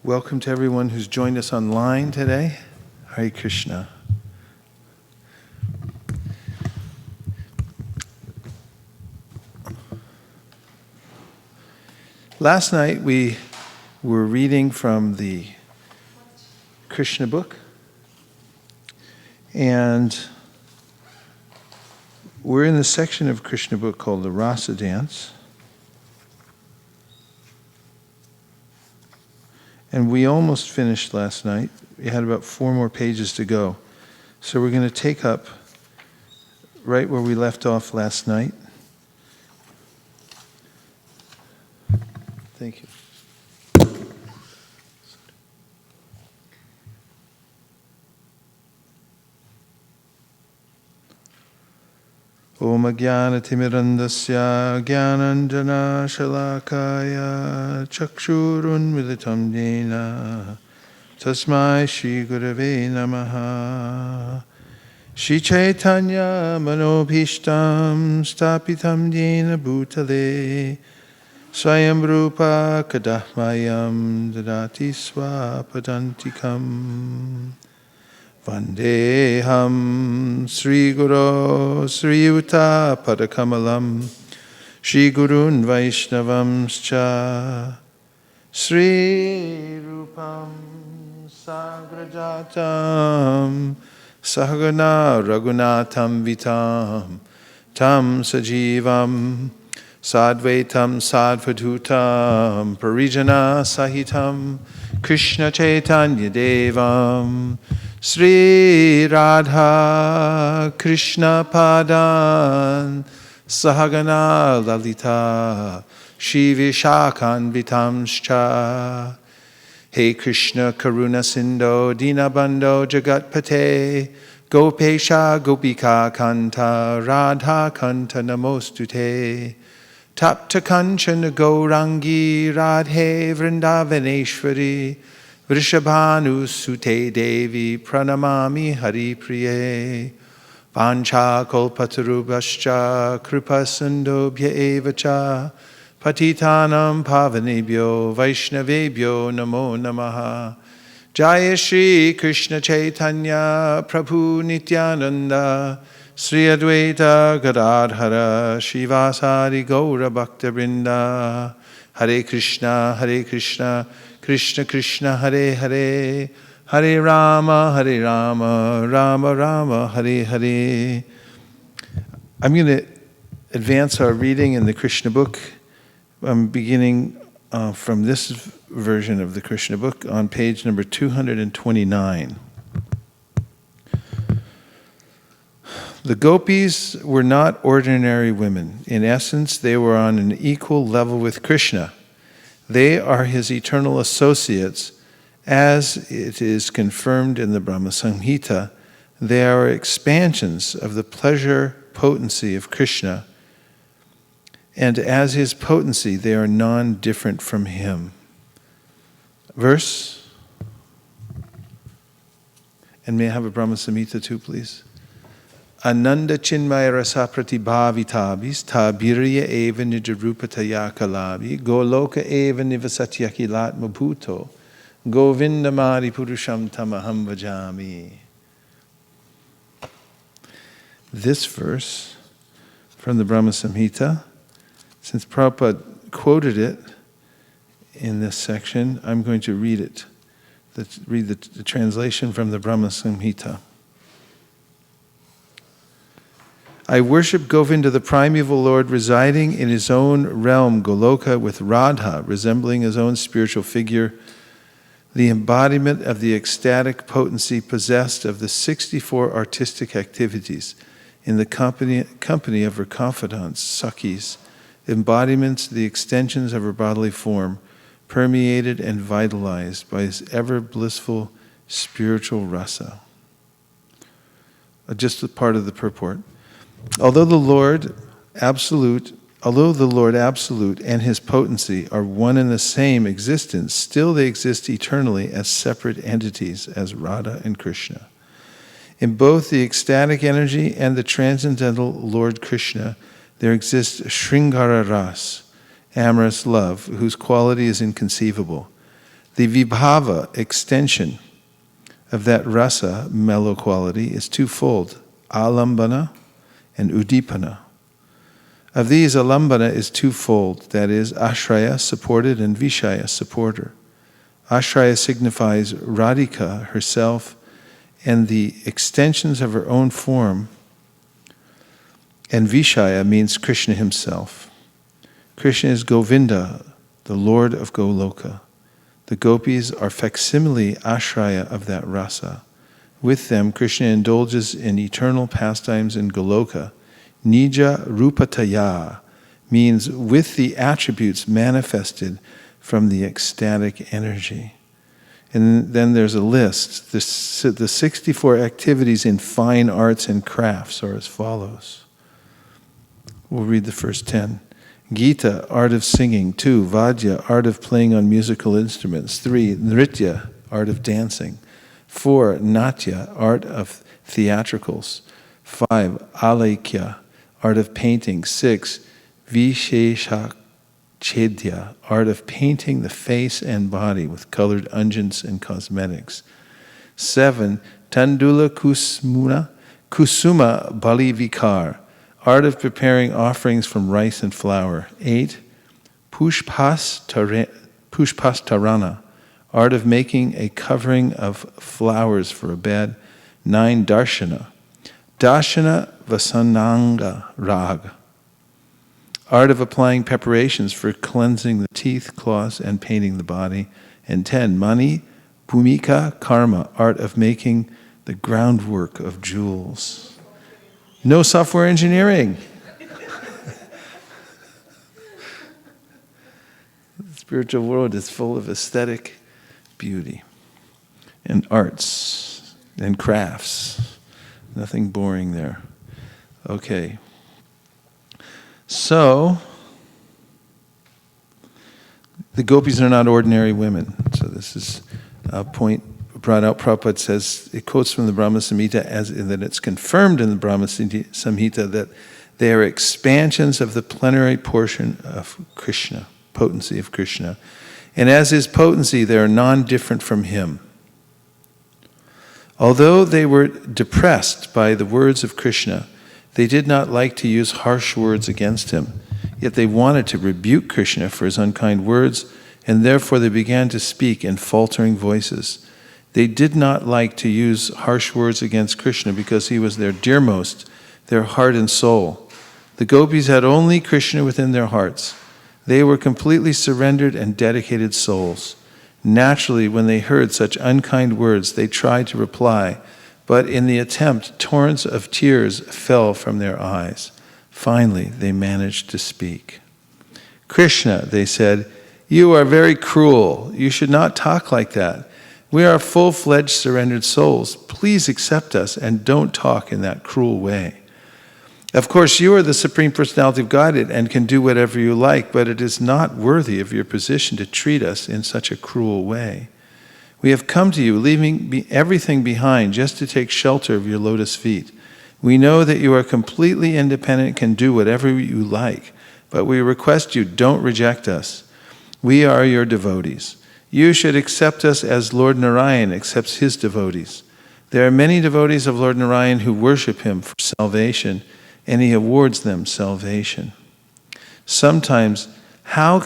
Welcome to everyone who's joined us online today. Hare Krishna. Last night we were reading from the Krishna book, and we're in the section of Krishna book called the Rasa Dance. And we almost finished last night. We had about 4 more pages to go. So we're going to take up right where we left off last night. Thank you. Om Ajnana-timirandasya Jnananjana Shalakaya Chakshurun Militam Jena Tasmai Shri Gurave Namaha Shri Chaitanya Manobhishtam Stapitam Jena Bhutale Swayam Rupa Kadahmayam Dadati Swapadantikam Vandeham Sri Guru Sri Yuta Padakamalam Shri Gurun Vaishnavamscha Sri Rupam Sagrajatam Sahagana Raghunatham Vitam Tam Sajivam Sadvaitam Sadvadutam Parijana Sahitam Krishna Chaitanya Devam Sri Radha Krishna Padan Sahagana Lalita Shri Vishakan Vitamscha Hey Krishna Karuna Sindho Dinabandho Jagatpate Gopesha Gopika Kanta Radha Kanta Namostute Tapta Kanchana Gaurangi Radhe Vrindavaneshwari Vrishabhanu Sute Devi Pranamami Hari Priye Vancha Kolpatarubhascha Kripa Sindhobhya Evacha Patitanam Pavanebhyo Vaishnavebhyo Namo Namaha Jaya Shri Krishna Chaitanya Prabhu Nityananda Sri Advaita Gadadhara Shivasari Gaura Bhakta Vrinda Hare Krishna Krishna Krishna Hare Hare Hare Rama Rama Rama Hare Hare. I'm going to advance our reading in the Krishna book. I'm beginning from this version of the Krishna book on page number 229. The gopis were not ordinary women. In essence, they were on an equal level with Krishna. They are his eternal associates, as it is confirmed in the Brahma Samhita. They are expansions of the pleasure potency of Krishna, and as his potency, they are non-different from him. Verse, and may I have a Brahma Samhita too, please? Ananda chinmaya rasa pratibhavitabhis tabirya eva nijarupataya kalavi goloka eva nivasatyakilatma bhuto govindamari purusham tamaham vajami. This verse from the Brahma Samhita, since Prabhupada quoted it in this section, I'm going to read it. Read the translation from the Brahma Samhita. I worship Govinda, the primeval Lord, residing in his own realm, Goloka, with Radha, resembling his own spiritual figure, the embodiment of the ecstatic potency possessed of the 64 artistic activities in the company of her confidants, Sakhis, embodiments, the extensions of her bodily form, permeated and vitalized by his ever blissful spiritual rasa. Just a part of the purport. Although the Lord absolute and his potency are one and the same existence, still they exist eternally as separate entities, as Radha and Krishna. In both the ecstatic energy and the transcendental Lord Krishna, there exists Sringara Ras, amorous love, whose quality is inconceivable. The vibhava, extension of that rasa, mellow quality, is twofold, alambana and udipana. Of these, alambana is twofold, that is, ashraya, supported, and vishaya, supporter. Ashraya signifies Radhika herself and the extensions of her own form, and vishaya means Krishna himself. Krishna is Govinda, the Lord of Goloka. The gopis are facsimile ashraya of that rasa. With them, Krishna indulges in eternal pastimes in Goloka. Nija rupataya means with the attributes manifested from the ecstatic energy. And then there's a list. The 64 activities in fine arts and crafts are as follows. We'll read the first 10. Gita, art of singing. 2, Vadya, art of playing on musical instruments. 3, Nritya, art of dancing. 4, Natya, art of theatricals. 5, Alekya, art of painting. 6, Visheshachedya, art of painting the face and body with colored unguents and cosmetics. 7, Tandula Kusuma Bali Vikar, art of preparing offerings from rice and flour. 8, Pushpastarana, art of making a covering of flowers for a bed. 9, Darshana. Dashana Vasananga Rag, art of applying preparations for cleansing the teeth, claws, and painting the body. And 10, Mani Bhumika Karma, art of making the groundwork of jewels. No software engineering. The spiritual world is full of aesthetic beauty and arts and crafts. Nothing boring there. Okay. So, the gopis are not ordinary women. So this is a point brought out. Prabhupada says, it quotes from the Brahma Samhita as that it's confirmed in the Brahma Samhita that they are expansions of the plenary portion of Krishna, potency of Krishna. And as his potency, they are non-different from him. Although they were depressed by the words of Krishna, they did not like to use harsh words against him. Yet they wanted to rebuke Krishna for his unkind words, and therefore they began to speak in faltering voices. They did not like to use harsh words against Krishna because he was their dearmost, their heart and soul. The gopis had only Krishna within their hearts. They were completely surrendered and dedicated souls. Naturally, when they heard such unkind words, they tried to reply, but in the attempt, torrents of tears fell from their eyes. Finally, they managed to speak. Krishna, they said, you are very cruel. You should not talk like that. We are full-fledged surrendered souls. Please accept us and don't talk in that cruel way. Of course, you are the Supreme Personality of Godhead and can do whatever you like, but it is not worthy of your position to treat us in such a cruel way. We have come to you, leaving everything behind just to take shelter of your lotus feet. We know that you are completely independent and can do whatever you like, but we request you don't reject us. We are your devotees. You should accept us as Lord Narayan accepts his devotees. There are many devotees of Lord Narayan who worship him for salvation, and he awards them salvation. Sometimes, how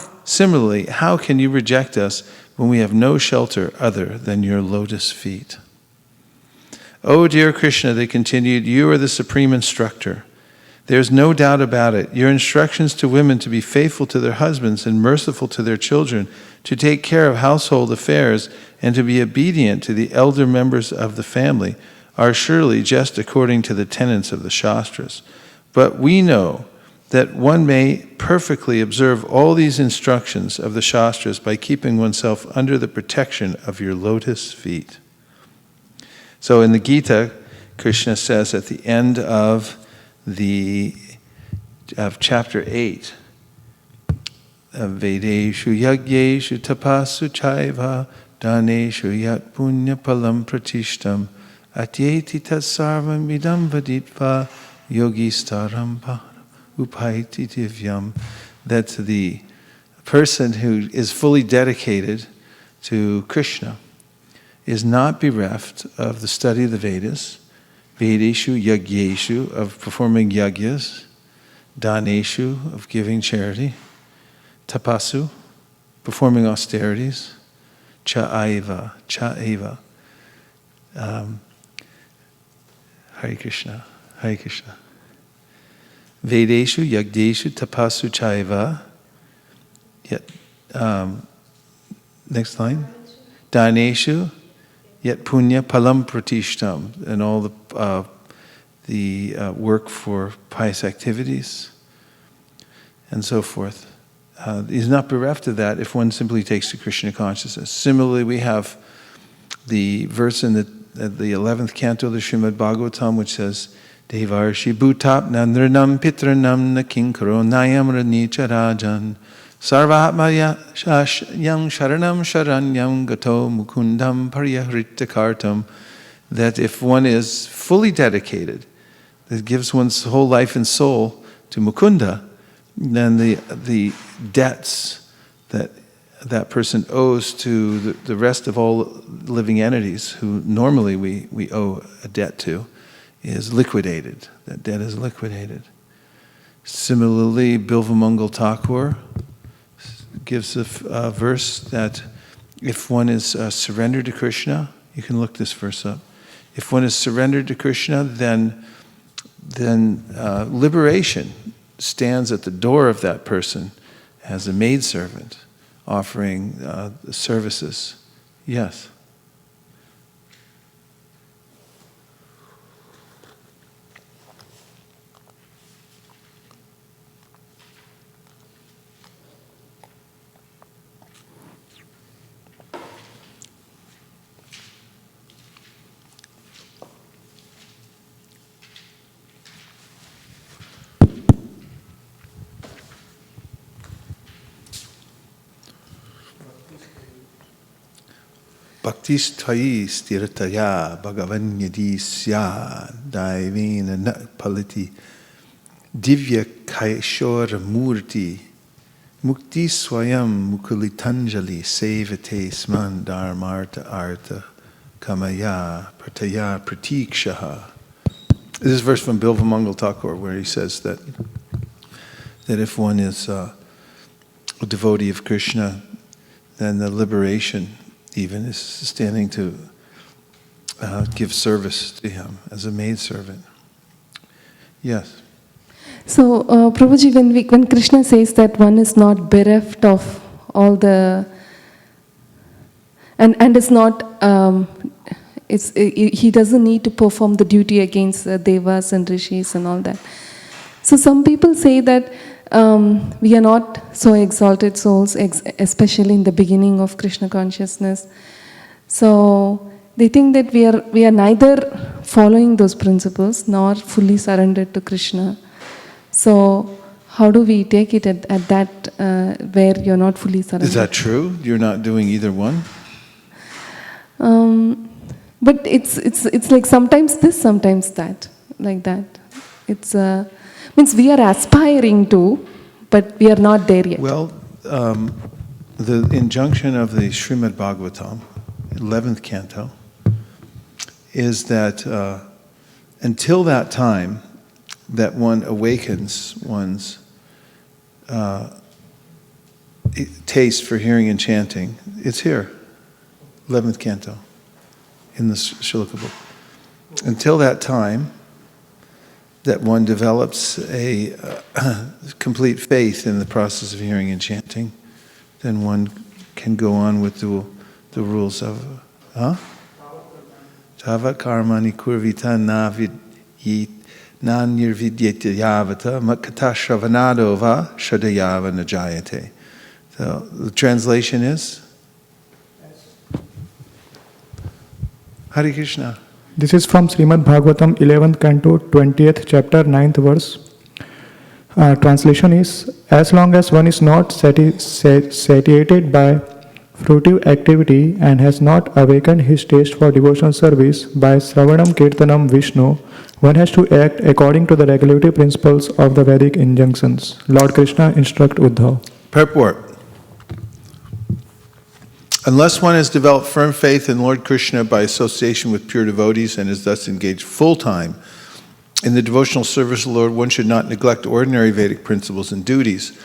can you reject us when we have no shelter other than your lotus feet? Oh, dear Krishna, they continued, you are the supreme instructor. There's no doubt about it. Your instructions to women to be faithful to their husbands and merciful to their children, to take care of household affairs, and to be obedient to the elder members of the family are surely just according to the tenets of the Shastras. But we know that one may perfectly observe all these instructions of the Shastras by keeping oneself under the protection of your lotus feet. So in the Gita, Krishna says at the end of chapter 8, Vedeshu yagyeshu tapasu chaiva daneshu yat punya palam pratishtam atyeti tatsarvam idam vaditva yogistaram upaiti divyam. That the person who is fully dedicated to Krishna is not bereft of the study of the Vedas, Vedeshu Yagyeshu, of performing yagyas, Daneshu, of giving charity, Tapasu, performing austerities, Chaiva. Hare Krishna, Hare Krishna. Vedeshu Yagdeshu Tapasu Chaiva. Yet, next line. Daneshu, yet punya palam pratishtam, and all the work for pious activities, and so forth. He's not bereft of that if one simply takes to Krishna consciousness. Similarly, we have the verse in the 11th canto of the Srimad Bhagavatam, which says, Devarshi bhutap nandranam pitranam na kinkaro nayam ranicha rajan sarvahatmaya yang sharanam sharanyam gato mukundam paryahritakartam. That if one is fully dedicated, that gives one's whole life and soul to Mukunda, then the debts that person owes to the rest of all living entities who normally we owe a debt to is liquidated. That debt is liquidated. Similarly, Bilvamangal Thakur gives a verse that if one is surrendered to Krishna, you can look this verse up. If one is surrendered to Krishna, then liberation stands at the door of that person as a maidservant, offering services. Yes. Bhaktisthai stirataya bhagavanyadisya daivena na paliti divya kaishora murti mukti swayam mukulitanjali sevate sman dharmarta arta kamaya prataya pratikshaha. This is a verse from Bilvamangal Thakur where he says that if one is a devotee of Krishna, then the liberation even is standing to give service to him as a maidservant. Yes. So, Prabhuji, when Krishna says that one is not bereft of all the, and is not, he doesn't need to perform the duty against devas and rishis and all that. So some people say that we are not so exalted souls, especially in the beginning of Krishna consciousness. So they think that we are neither following those principles nor fully surrendered to Krishna. So how do we take it at that where you're not fully surrendered? Is that true? You're not doing either one? But it's like sometimes this, sometimes that, like that. It's means we are aspiring to, but we are not there yet. Well, the injunction of the Srimad Bhagavatam, 11th canto, is that until that time that one awakens one's taste for hearing and chanting, it's here, 11th canto, in the Shloka book. Until that time, that one develops a complete faith in the process of hearing and chanting, then one can go on with the rules of Tava karmani kurvita na nirvidyate yavata makata shravanado va shadayava najayate. So the translation is? Hare Krishna. This is from Srimad Bhagavatam 11th canto 20th chapter 9th verse. Translation is, as long as one is not satiated by fruitive activity and has not awakened his taste for devotional service by Sravanam Kirtanam Vishnu, one has to act according to the regulative principles of the Vedic injunctions. Lord Krishna instruct Uddhav. Purport. Unless one has developed firm faith in Lord Krishna by association with pure devotees and is thus engaged full-time in the devotional service of the Lord, one should not neglect ordinary Vedic principles and duties,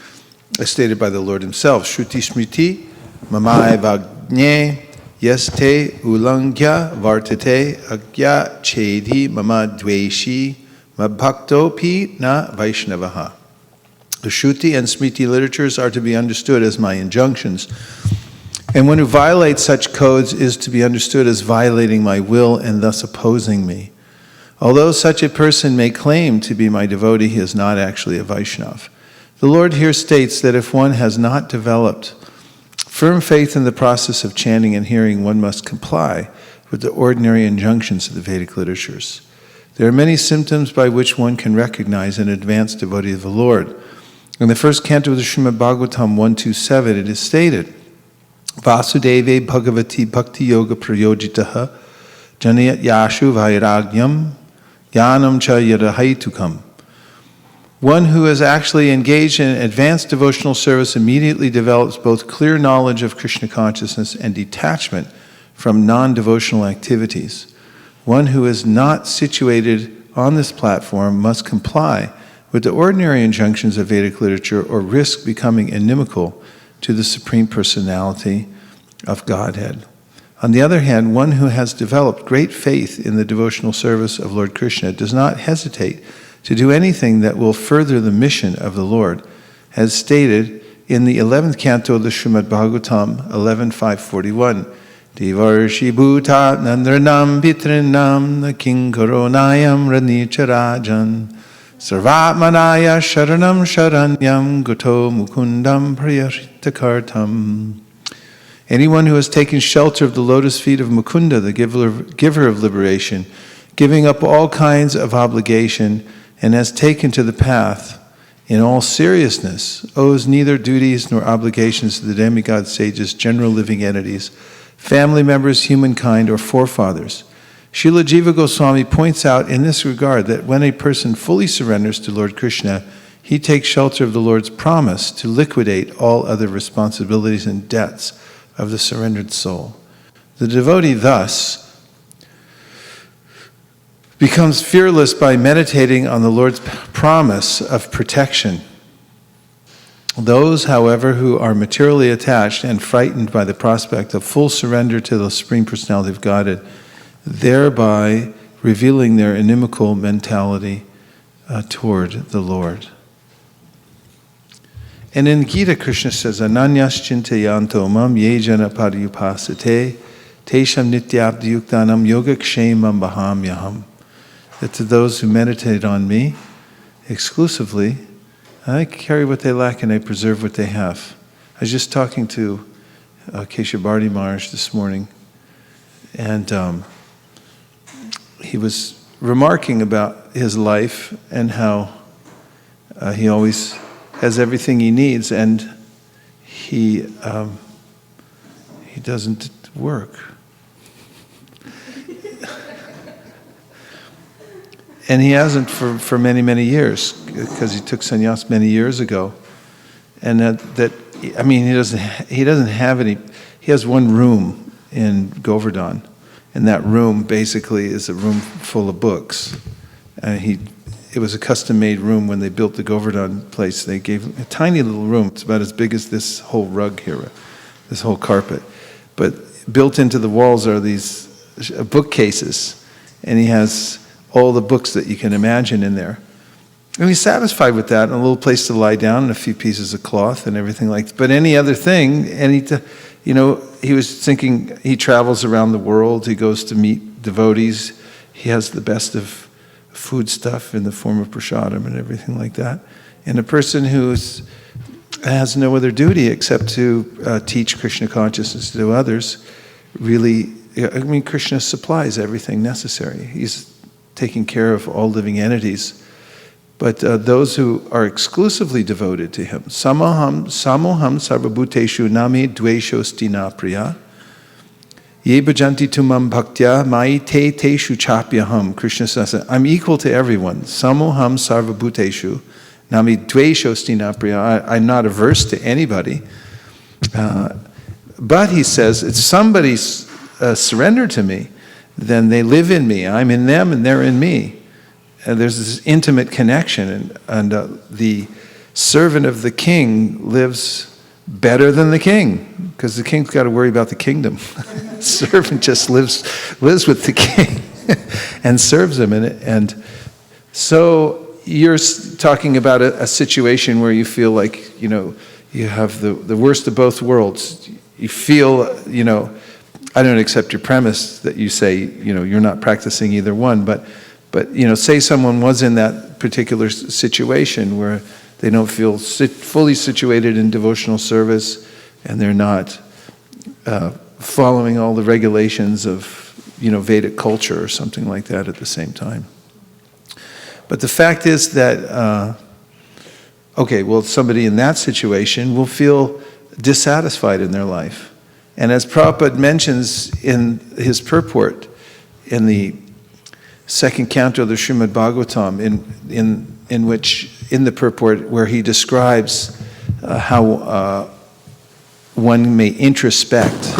as stated by the Lord himself. Shruti smriti mamai vagnye yaste ulangya vartate agya chedi mama dveshi mabhakto pi na vaishnavaha. The Shruti and Smriti literatures are to be understood as my injunctions, and one who violates such codes is to be understood as violating my will and thus opposing me. Although such a person may claim to be my devotee, he is not actually a Vaishnav. The Lord here states that if one has not developed firm faith in the process of chanting and hearing, one must comply with the ordinary injunctions of the Vedic literatures. There are many symptoms by which one can recognize an advanced devotee of the Lord. In the first canto of the Srimad Bhagavatam 127, it is stated, Vasudeve Bhagavati Bhakti Yoga Prayojitaha Janayat Yashu Vairagyam Jnanam Cha Yadahaitukam. One who is actually engaged in advanced devotional service immediately develops both clear knowledge of Krishna consciousness and detachment from non-devotional activities. One who is not situated on this platform must comply with the ordinary injunctions of Vedic literature or risk becoming inimical to the Supreme Personality of Godhead. On the other hand, one who has developed great faith in the devotional service of Lord Krishna does not hesitate to do anything that will further the mission of the Lord, as stated in the 11th canto of the Srimad Bhagavatam 11.541. Devarshi bhuta nandranam pitrinam nakinkaronayam ranicharajan sarvatmanaya sharanam sharanyam guto mukundam prayaritakartam. Anyone who has taken shelter of the lotus feet of Mukunda, the giver of liberation, giving up all kinds of obligation, and has taken to the path in all seriousness, owes neither duties nor obligations to the demigod sages, general living entities, family members, humankind, or forefathers. Srila Jiva Goswami points out in this regard that when a person fully surrenders to Lord Krishna, he takes shelter of the Lord's promise to liquidate all other responsibilities and debts of the surrendered soul. The devotee thus becomes fearless by meditating on the Lord's promise of protection. Those, however, who are materially attached and frightened by the prospect of full surrender to the Supreme Personality of Godhead, thereby revealing their inimical mentality toward the Lord. And in Gita, Krishna says, Ananyas chintayanto mam ye jana paryupasate tesham nityabdiyuktanam yogakshemam bahamyaham. That to those who meditate on me exclusively, I carry what they lack and I preserve what they have. I was just talking to Keshav Bharti Maharaj this morning, and he was remarking about his life and how he always has everything he needs, and he doesn't work. And he hasn't for many, many years, because he took sannyas many years ago. And he doesn't have any. He has one room in Govardhan, and that room basically is a room full of books. And it was a custom-made room when they built the Govardhan place. They gave him a tiny little room. It's about as big as this whole rug here, this whole carpet. But built into the walls are these bookcases, and he has all the books that you can imagine in there. And he's satisfied with that, and a little place to lie down, and a few pieces of cloth, and everything like that. But any other thing, he was thinking, he travels around the world, he goes to meet devotees, he has the best of food stuff in the form of prasadam and everything like that. And a person who has no other duty except to teach Krishna consciousness to others, really, Krishna supplies everything necessary. He's taking care of all living entities. But those who are exclusively devoted to him, samoham sarvabhuteshu nami dvesho stina priya, ye bhajanti tumam bhaktya mai te teshu chapyaham. Krishna says, I'm equal to everyone. Samoham sarvabhuteshu nami dvesho stina priya. I'm not averse to anybody. But he says, if somebody's surrendered to me, then they live in me. I'm in them and they're in me. And there's this intimate connection. And the servant of the king lives better than the king, because the king's got to worry about the kingdom. Servant just lives with the king and serves him. And so you're talking about a situation where you feel like, you have the worst of both worlds. You feel, I don't accept your premise that you say, you're not practicing either one, but say someone was in that particular situation where they don't feel fully situated in devotional service, and they're not following all the regulations of, Vedic culture or something like that at the same time. But the fact is that, somebody in that situation will feel dissatisfied in their life. And as Prabhupada mentions in his purport, in the second canto of the Srimad Bhagavatam, in which, in the purport, where he describes how one may introspect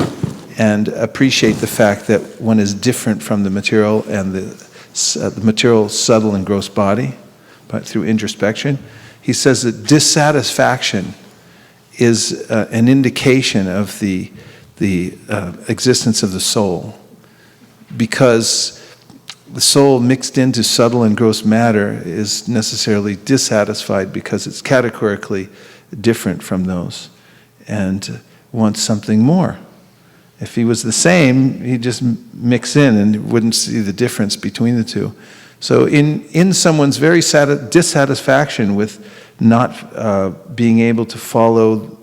and appreciate the fact that one is different from the material and the material subtle and gross body, but through introspection, he says that dissatisfaction is an indication of the existence of the soul, because the soul mixed into subtle and gross matter is necessarily dissatisfied because it's categorically different from those and wants something more. If he was the same, he'd just mix in and wouldn't see the difference between the two. So in someone's very dissatisfaction with not being able to follow,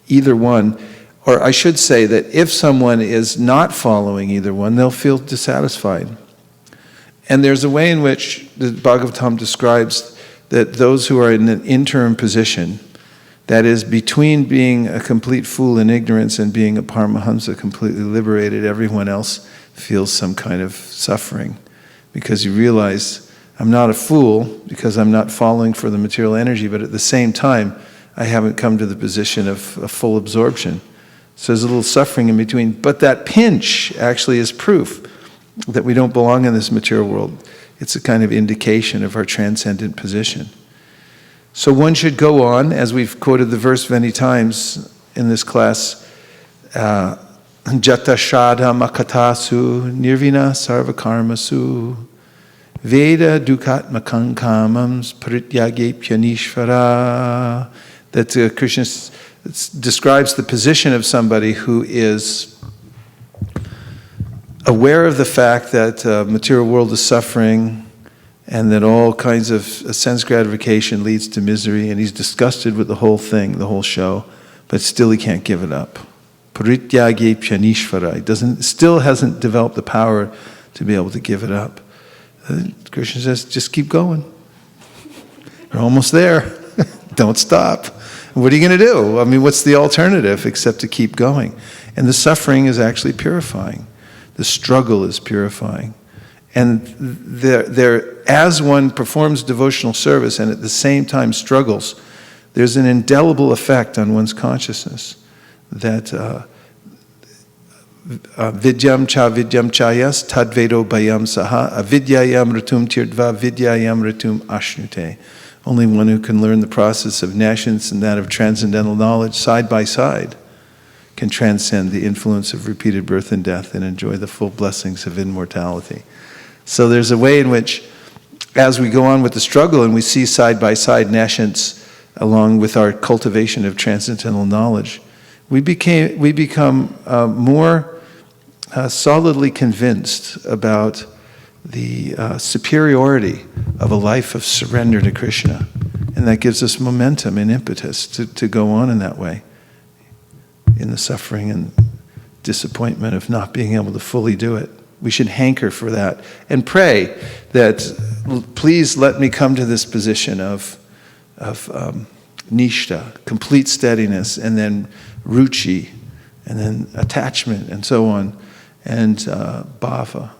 either one, or I should say that if someone is not following either one, they'll feel dissatisfied. And there's a way in which the Bhagavatam describes that those who are in an interim position, that is between being a complete fool in ignorance and being a Paramahamsa completely liberated, everyone else feels some kind of suffering. Because you realize, I'm not a fool because I'm not falling for the material energy, but at the same time, I haven't come to the position of a full absorption. So there's a little suffering in between. But that pinch actually is proof that we don't belong in this material world. It's a kind of indication of our transcendent position. So one should go on, as we've quoted the verse many times in this class, Jata Shraddha Makatasu Nirvina Sarvakarmasu Veda Dukatmakam Kamams Parityage Pyanishvara. That Krishna describes the position of somebody who is aware of the fact that material world is suffering and that all kinds of sense gratification leads to misery, and he's disgusted with the whole thing, the whole show, but still he can't give it up. Parityage Pyanishvara. He still hasn't developed the power to be able to give it up. Krishna says, just keep going. You're almost there. Don't stop. What are you going to do? I mean, what's the alternative except to keep going? And the suffering is actually purifying. The struggle is purifying. And as one performs devotional service and at the same time struggles, there's an indelible effect on one's consciousness that vidyam chayas tadvedo bayam saha avidyayam ritum tirtva vidyayam ritum ashnute. Only one who can learn the process of nascience and that of transcendental knowledge side by side can transcend the influence of repeated birth and death and enjoy the full blessings of immortality. So there's a way in which, as we go on with the struggle and we see side by side nascience along with our cultivation of transcendental knowledge, we become more solidly convinced about the superiority of a life of surrender to Krishna. And that gives us momentum and impetus to go on in that way, in the suffering and disappointment of not being able to fully do it. We should hanker for that and pray that, please let me come to this position of nishta, complete steadiness, and then ruchi, and then attachment, and so on, and bhava.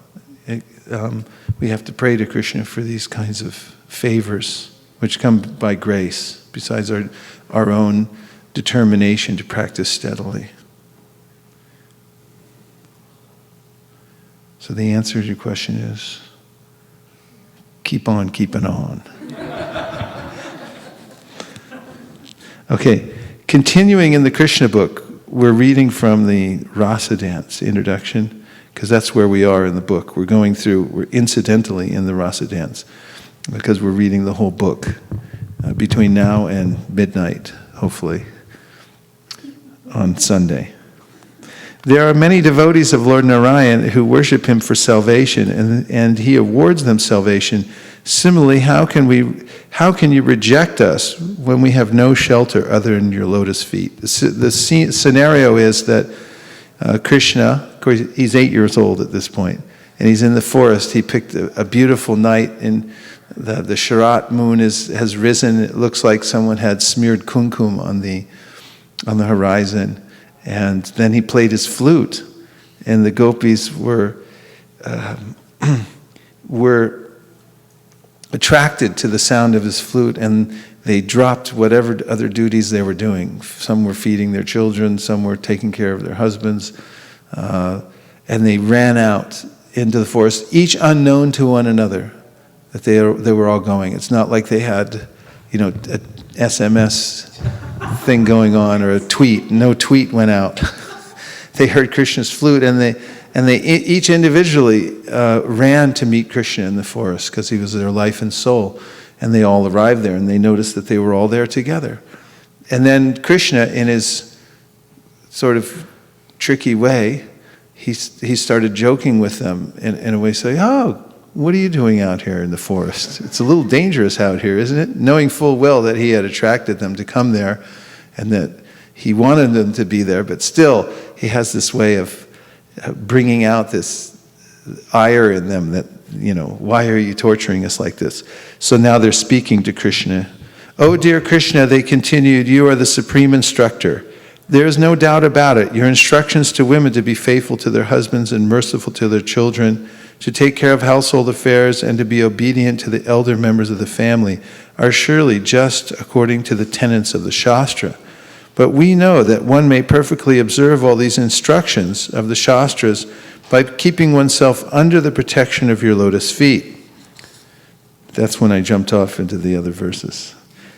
We have to pray to Krishna for these kinds of favors, which come by grace, besides our own determination to practice steadily. So the answer to your question is, keep on keeping on. Okay, continuing in the Krishna book, we're reading from the Rasa Dance introduction, because that's where we are in the book. We're incidentally in the Rasa Dance, because we're reading the whole book between now and midnight, hopefully, on Sunday. There are many devotees of Lord Narayan who worship him for salvation, and he awards them salvation. Similarly, how can you reject us when we have no shelter other than your lotus feet? The scenario is that Krishna, of course, he's 8 years old at this point, and he's in the forest. He picked a beautiful night, and the Sharat moon has risen. It looks like someone had smeared kumkum on the horizon. And then he played his flute, and the gopis were attracted to the sound of his flute, and they dropped whatever other duties they were doing. Some were feeding their children, some were taking care of their husbands, and they ran out into the forest, each unknown to one another, that they were all going. It's not like they had, a SMS thing going on or a tweet. No tweet went out. They heard Krishna's flute, and they each individually ran to meet Krishna in the forest, because he was their life and soul. And they all arrived there, and they noticed that they were all there together. And then Krishna, in his sort of tricky way, he started joking with them in a way, saying, "Oh, what are you doing out here in the forest? It's a little dangerous out here, isn't it?" Knowing full well that he had attracted them to come there, and that he wanted them to be there, but still, he has this way of bringing out this ire in them that, why are you torturing us like this? So now they're speaking to Krishna. "Oh, dear Krishna," they continued, "you are the supreme instructor. There is no doubt about it. Your instructions to women to be faithful to their husbands and merciful to their children, to take care of household affairs, and to be obedient to the elder members of the family are surely just according to the tenets of the Shastra. But we know that one may perfectly observe all these instructions of the Shastras by keeping oneself under the protection of your lotus feet." That's when I jumped off into the other verses.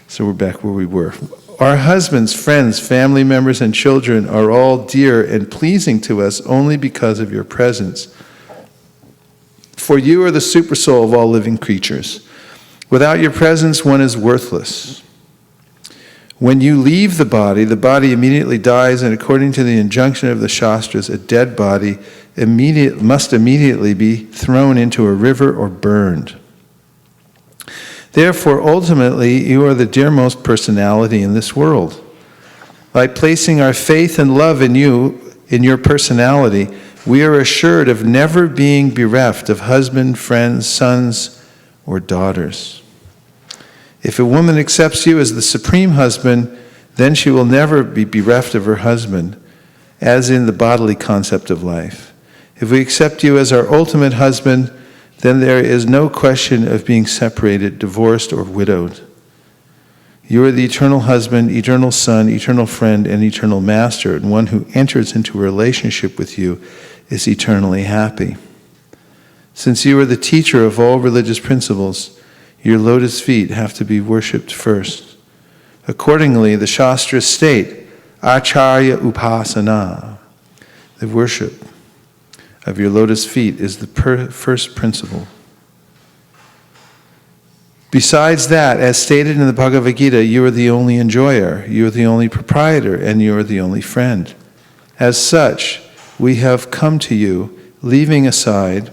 So we're back where we were. "Our husbands, friends, family members, and children are all dear and pleasing to us only because of your presence. For you are the supersoul of all living creatures. Without your presence, one is worthless. When you leave the body immediately dies, and according to the injunction of the Shastras, a dead body must immediately be thrown into a river or burned. Therefore, ultimately, you are the dearmost personality in this world. By placing our faith and love in you, in your personality, we are assured of never being bereft of husband, friends, sons, or daughters. If a woman accepts you as the supreme husband, then she will never be bereft of her husband, as in the bodily concept of life. If we accept you as our ultimate husband, then there is no question of being separated, divorced, or widowed. You are the eternal husband, eternal son, eternal friend, and eternal master, and one who enters into a relationship with you is eternally happy. Since you are the teacher of all religious principles, your lotus feet have to be worshipped first. Accordingly, the Shastras state, Acharya Upasana, the worship of your lotus feet is the first principle. Besides that, as stated in the Bhagavad Gita, you are the only enjoyer, you are the only proprietor, and you are the only friend. As such, we have come to you, leaving aside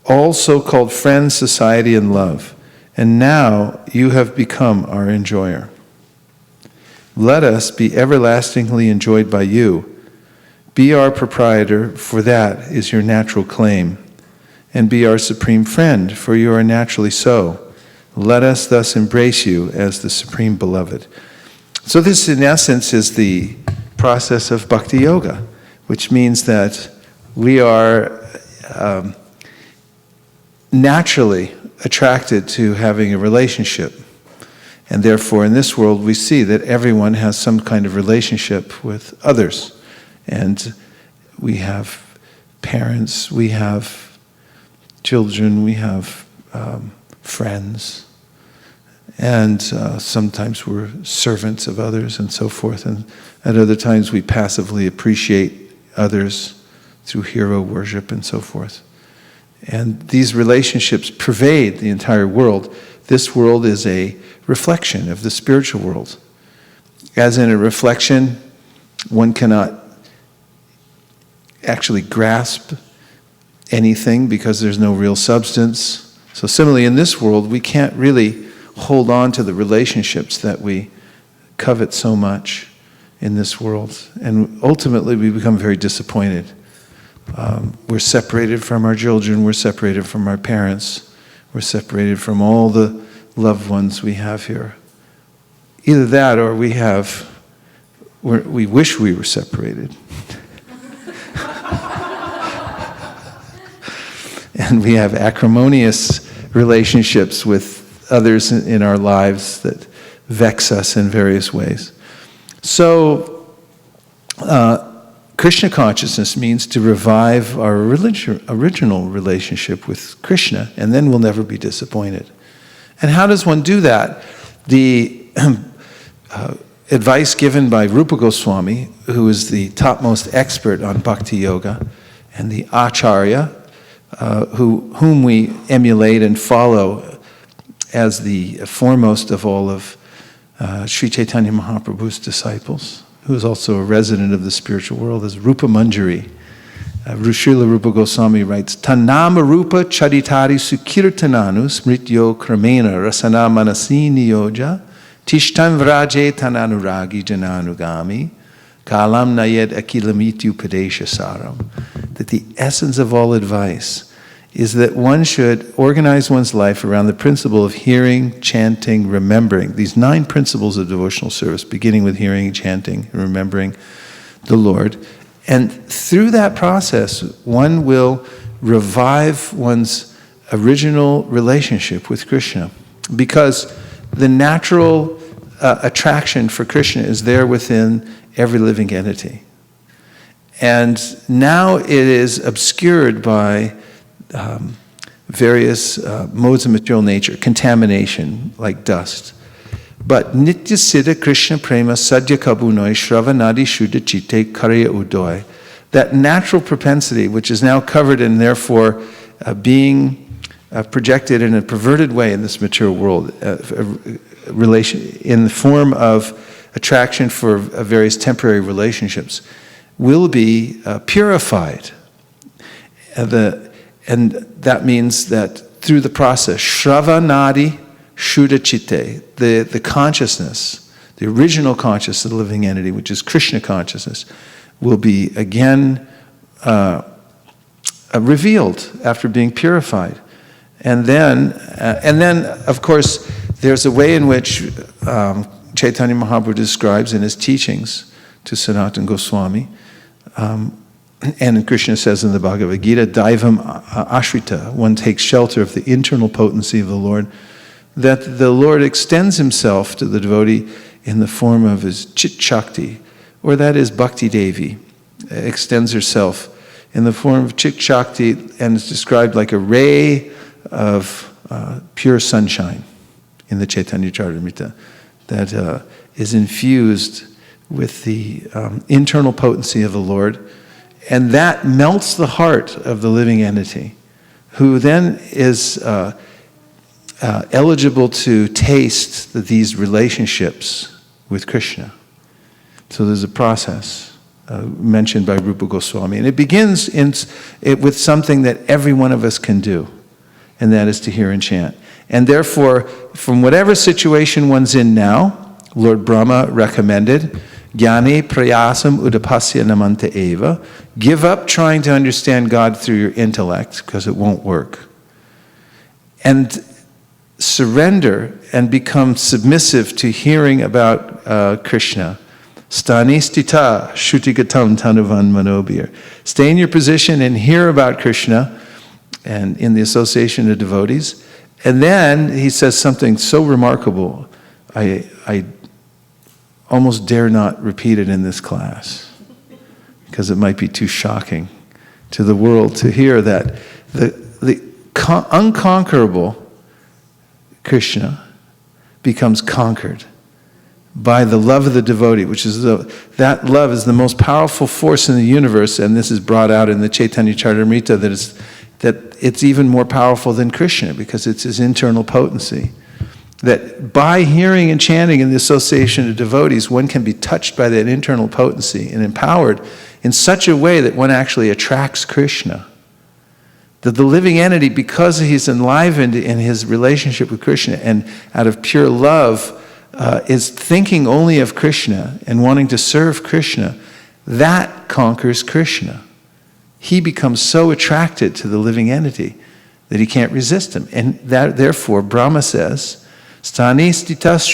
all so-called friends, society, and love, and now you have become our enjoyer. Let us be everlastingly enjoyed by you. Be our proprietor, for that is your natural claim, and be our supreme friend, for you are naturally so. Let us thus embrace you as the supreme beloved. So this, in essence, is the process of bhakti yoga, which means that we are naturally attracted to having a relationship. And therefore, in this world, we see that everyone has some kind of relationship with others. And we have parents, we have children, we have friends. And sometimes we're servants of others and so forth. And at other times, we passively appreciate others through hero worship and so forth. And these relationships pervade the entire world. This world is a reflection of the spiritual world. As in a reflection, one cannot actually grasp anything because there's no real substance. So similarly, in this world, we can't really hold on to the relationships that we covet so much in this world. And ultimately, we become very disappointed. We're separated from our children, we're separated from our parents, we're separated from all the loved ones we have here. Either that or we wish we were separated. And we have acrimonious relationships with others in our lives that vex us in various ways. So, Krishna consciousness means to revive our original relationship with Krishna, and then we'll never be disappointed. And how does one do that? The advice given by Rupa Goswami, who is the topmost expert on bhakti yoga, and the acharya, whom we emulate and follow as the foremost of all of Sri Chaitanya Mahaprabhu's disciples, who is also a resident of the spiritual world, is Rupa Manjari. Srila Rupa Goswami writes, Tanama Rupa Charitari Sukirtananu Smrityo Kramena Rasana Manasi Niyoja Tishtam Vraje Tananuragi Jananugami Kalam Nayed Akilamiti Upadesha Saram. That the essence of all advice is that one should organize one's life around the principle of hearing, chanting, remembering. These 9 principles of devotional service, beginning with hearing, chanting, and remembering the Lord. And through that process, one will revive one's original relationship with Krishna. Because the natural attraction for Krishna is there within every living entity. And now it is obscured by various modes of material nature, contamination, like dust. But Nitya Siddha Krishna Prema Sadhya Kabunoi Shravanadi Shuddha Chitte Karya Udoy, that natural propensity, which is now covered and therefore being projected in a perverted way in this material world, in the form of attraction for various temporary relationships, will be purified. And that means that through the process, Shravanadi Shuddha Chitte, the consciousness, the original consciousness of the living entity, which is Krishna consciousness, will be again revealed after being purified. And then, of course, there's a way in which Chaitanya Mahaprabhu describes in his teachings to Sanatana Goswami, and Krishna says in the Bhagavad Gita, Daivam Ashrita, one takes shelter of the internal potency of the Lord, that the Lord extends himself to the devotee in the form of his Chit Shakti, or that is Bhakti Devi, extends herself in the form of Chit Shakti and is described like a ray of pure sunshine in the Chaitanya Charitamrita that is infused with the internal potency of the Lord. And that melts the heart of the living entity, who then is eligible to taste these relationships with Krishna. So there's a process mentioned by Rupa Goswami. And it begins with something that every one of us can do, and that is to hear and chant. And therefore, from whatever situation one's in now, Lord Brahma recommended, Jnani prayasam udapasya namanta eva. Give up trying to understand God through your intellect, because it won't work. And surrender and become submissive to hearing about Krishna. Stani stita shutigatam tanuvan manobir. Stay in your position and hear about Krishna and in the association of devotees, And then he says something so remarkable, I almost dare not repeat it in this class, because it might be too shocking to the world to hear that the unconquerable Krishna becomes conquered by the love of the devotee, which is that love is the most powerful force in the universe, and this is brought out in the Chaitanya Charitamrita that it's even more powerful than Krishna because it's his internal potency. That by hearing and chanting in the association of devotees, one can be touched by that internal potency and empowered in such a way that one actually attracts Krishna. That the living entity, because he's enlivened in his relationship with Krishna and out of pure love, is thinking only of Krishna and wanting to serve Krishna, that conquers Krishna. He becomes so attracted to the living entity that he can't resist him. And that, therefore, Brahma says, Sthani stitas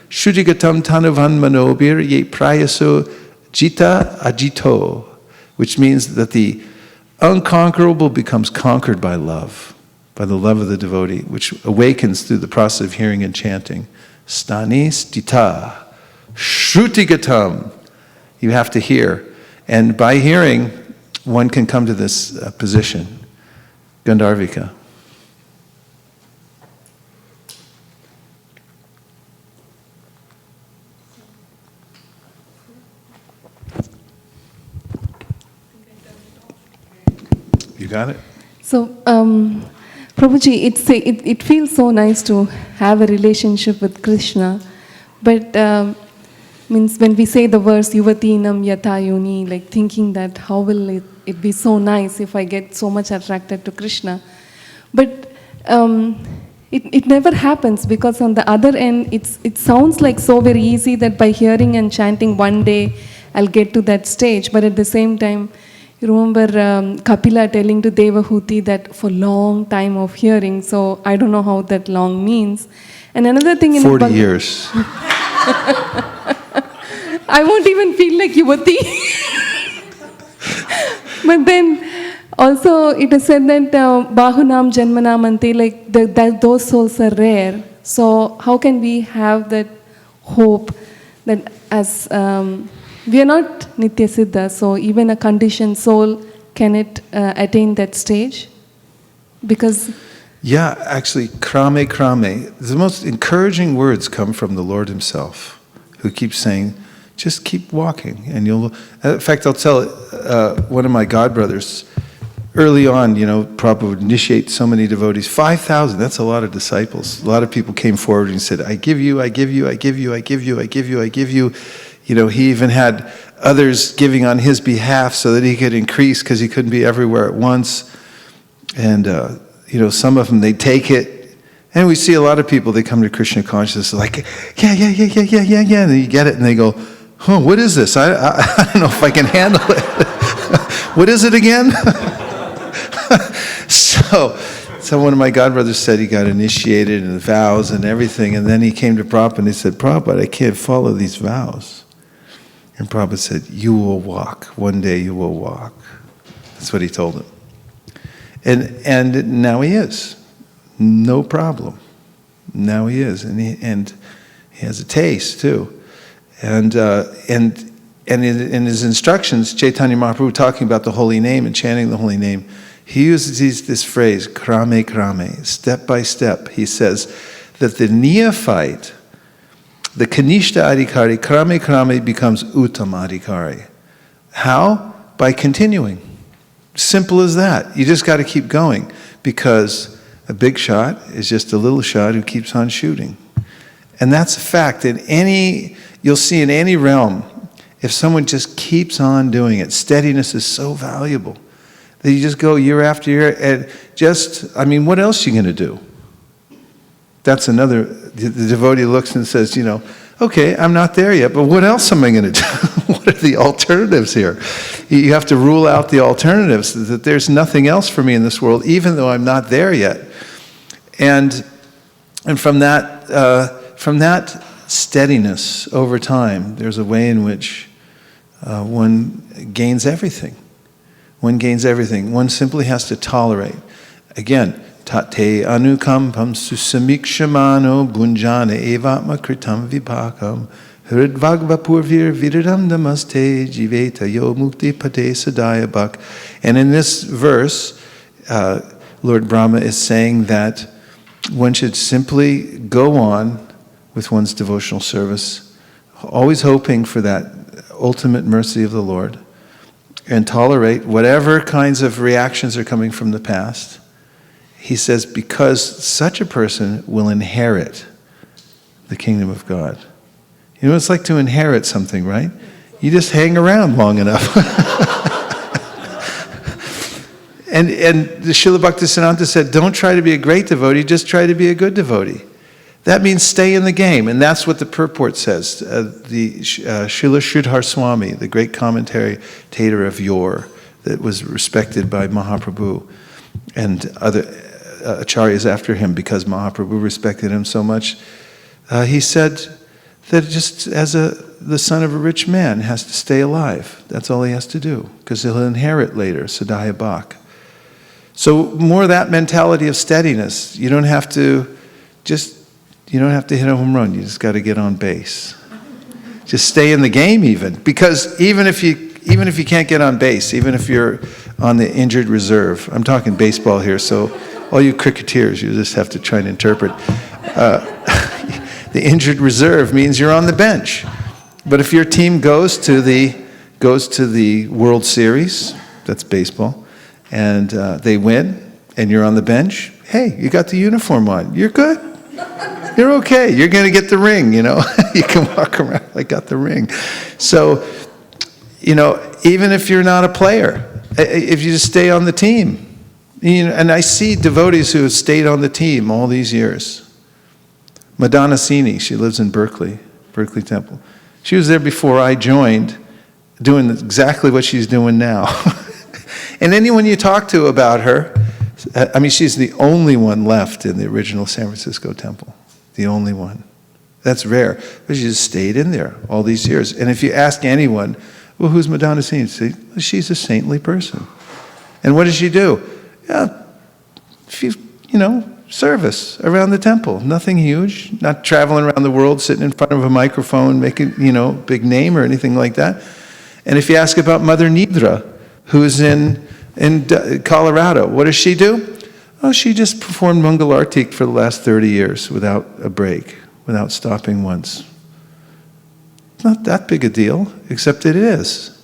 shutigatam tanuvan manobir ye prayaso jita ajito, which means that the unconquerable becomes conquered by love, by the love of the devotee, which awakens through the process of hearing and chanting. Sthani stita shutigatam. You have to hear. And by hearing, one can come to this position. Gandharvika. You got it? So, Prabhuji, it feels so nice to have a relationship with Krishna, but means when we say the verse Yuvatinam Yatha Yoni, like thinking that how will it be so nice if I get so much attracted to Krishna, but it never happens, because on the other end it sounds like so very easy that by hearing and chanting one day I'll get to that stage, but at the same time, you remember Kapila telling to Devahuti that for long time of hearing, so I don't know how that long means. And another thing in 40 years. I won't even feel like Yuvati. But then also it is said that Bahunam Janmanam Ante, like those souls are rare. So how can we have that hope that as we are not Nitya Siddha, so even a conditioned soul, can it attain that stage? Because... Yeah, actually, krame. The most encouraging words come from the Lord himself, who keeps saying, just keep walking. And you'll... In fact, I'll tell one of my godbrothers, early on, Prabhupada would initiate so many devotees, 5,000, that's a lot of disciples. A lot of people came forward and said, I give you. He even had others giving on his behalf so that he could increase because he couldn't be everywhere at once. And, some of them, they take it. And we see a lot of people, they come to Krishna consciousness like, yeah. And then you get it and they go, oh, what is this? I don't know if I can handle it. What is it again? So one of my godbrothers said he got initiated in the vows and everything. And then he came to Prabhupada and he said, Prabhupada, I can't follow these vows. And Prabhupada said, you will walk. One day you will walk. That's what he told him. And now he is. No problem. Now he is. And he has a taste too. And in his instructions, Chaitanya Mahaprabhu, talking about the holy name and chanting the holy name, he uses this phrase, krame, step by step. He says that the neophyte, the Kanishta Adhikari, krame becomes Uttama Adhikari. How? By continuing. Simple as that. You just got to keep going, because a big shot is just a little shot who keeps on shooting. And that's a fact. You'll see in any realm, if someone just keeps on doing it, steadiness is so valuable that you just go year after year and what else are you going to do? That's another, the devotee looks and says, okay, I'm not there yet, but what else am I going to do? What are the alternatives here? You have to rule out the alternatives, that there's nothing else for me in this world, even though I'm not there yet. And from that steadiness over time, there's a way in which one gains everything. One gains everything. One simply has to tolerate. Again, tate anukampam susamikshamano bunjana evatma kritam vipakam hridvagvapurvir viridam namaste jiveta yo mukti pate sadaya bhak. And in this verse, Lord Brahma is saying that one should simply go on with one's devotional service, always hoping for that ultimate mercy of the Lord, and tolerate whatever kinds of reactions are coming from the past. He says, because such a person will inherit the kingdom of God. You know what it's like to inherit something, right? You just hang around long enough. And the Srila Bhaktisiddhanta said, don't try to be a great devotee, just try to be a good devotee. That means stay in the game, and that's what the purport says. The Srila Sridhar Swami, the great commentator of yore, that was respected by Mahaprabhu and other acharyas after him because Mahaprabhu respected him so much, he said that just as the son of a rich man has to stay alive. That's all he has to do, because he'll inherit later, Sadhya Bhak. So more of that mentality of steadiness. You don't have to hit a home run. You just got to get on base. Just stay in the game even. Because even if you can't get on base, even if you're on the injured reserve, I'm talking baseball here, so all you cricketers, you just have to try and interpret. The injured reserve means you're on the bench. But if your team goes to the World Series, that's baseball, and they win, and you're on the bench, hey, you got the uniform on. You're good. You're okay. You're going to get the ring, you know. You can walk around, I got the ring. So, you know, even if you're not a player, if you just stay on the team. You know, and I see devotees who have stayed on the team all these years. Madonna Sini, she lives in Berkeley Temple. She was there before I joined, doing exactly what she's doing now. And anyone you talk to about her, I mean, she's the only one left in the original San Francisco temple. The only one. That's rare. But she just stayed in there all these years. And if you ask anyone, well, who's Madonna Sini? Say, well, she's a saintly person. And what does she do? Yeah, service around the temple. Nothing huge. Not traveling around the world, sitting in front of a microphone, making, big name or anything like that. And if you ask about Mother Nidra, who's in Colorado, what does she do? Oh, she just performed Mangalartik for the last 30 years without a break, without stopping once. It's not that big a deal, except it is.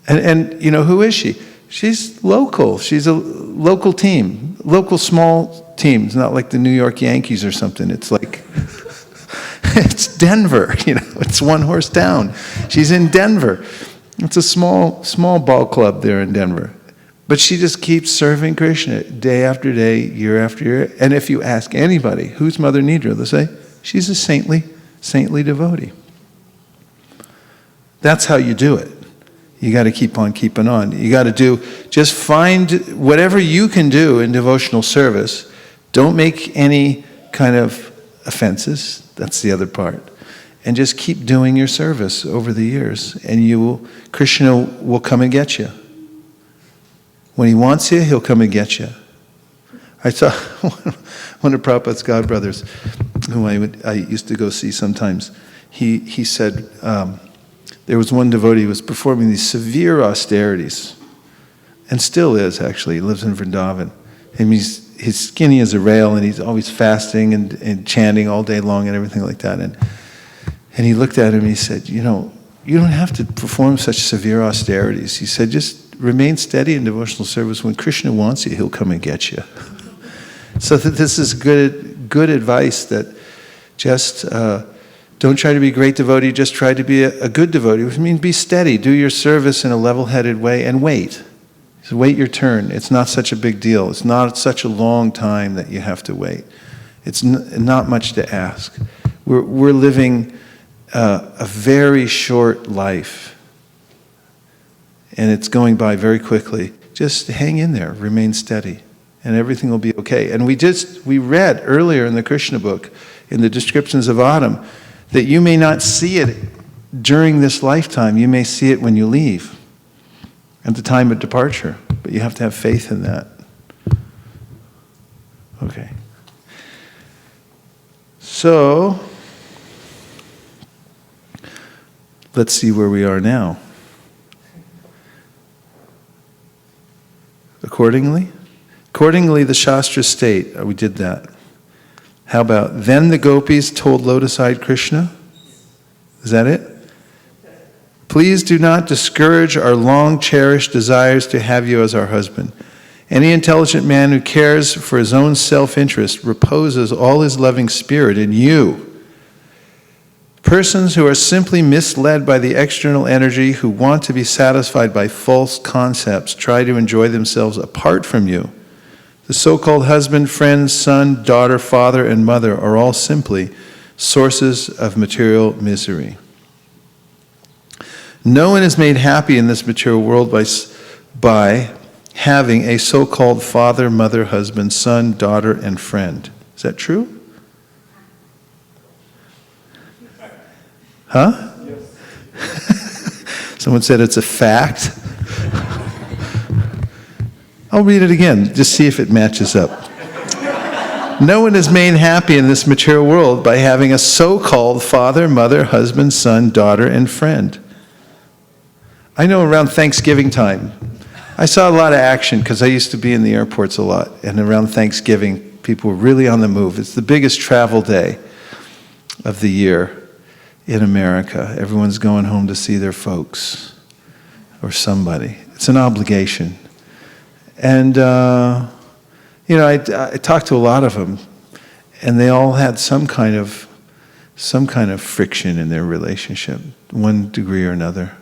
And who is she? She's local. She's a local team, local small teams, not like the New York Yankees or something. It's like, it's Denver, it's one horse town. She's in Denver. It's a small ball club there in Denver. But she just keeps serving Krishna day after day, year after year. And if you ask anybody, who's Mother Nidra, they'll say, she's a saintly devotee. That's how you do it. You got to keep on keeping on. You got to just find whatever you can do in devotional service. Don't make any kind of offenses. That's the other part. And just keep doing your service over the years. And Krishna will come and get you. When he wants you, he'll come and get you. I saw one of Prabhupada's godbrothers, whom I used to go see sometimes. He said, there was one devotee who was performing these severe austerities, and still is actually. He lives in Vrindavan. And he's skinny as a rail, and he's always fasting and chanting all day long and everything like that. And he looked at him and he said, you don't have to perform such severe austerities. He said, just remain steady in devotional service. When Krishna wants you, he'll come and get you. So this is good advice, that just don't try to be a great devotee, just try to be a good devotee, which means be steady, do your service in a level-headed way, and wait. So wait your turn. It's not such a big deal. It's not such a long time that you have to wait. It's not much to ask. We're living a very short life, and it's going by very quickly. Just hang in there, remain steady, and everything will be okay. And we read earlier in the Krishna book, in the descriptions of autumn, that you may not see it during this lifetime. You may see it when you leave, at the time of departure. But you have to have faith in that. Okay. So, let's see where we are now. Accordingly, the Shastras state, we did that. How about, then the gopis told lotus-eyed Krishna? Is that it? Please do not discourage our long-cherished desires to have you as our husband. Any intelligent man who cares for his own self-interest reposes all his loving spirit in you. Persons who are simply misled by the external energy, who want to be satisfied by false concepts, try to enjoy themselves apart from you. The so-called husband, friend, son, daughter, father, and mother are all simply sources of material misery. No one is made happy in this material world by having a so-called father, mother, husband, son, daughter, and friend. Is that true? Huh? Yes. Someone said it's a fact. I'll read it again, just see if it matches up. No one is made happy in this material world by having a so-called father, mother, husband, son, daughter, and friend. I know around Thanksgiving time, I saw a lot of action because I used to be in the airports a lot, and around Thanksgiving, people were really on the move. It's the biggest travel day of the year in America. Everyone's going home to see their folks or somebody. It's an obligation. And, I talked to a lot of them, and they all had some kind of friction in their relationship, one degree or another.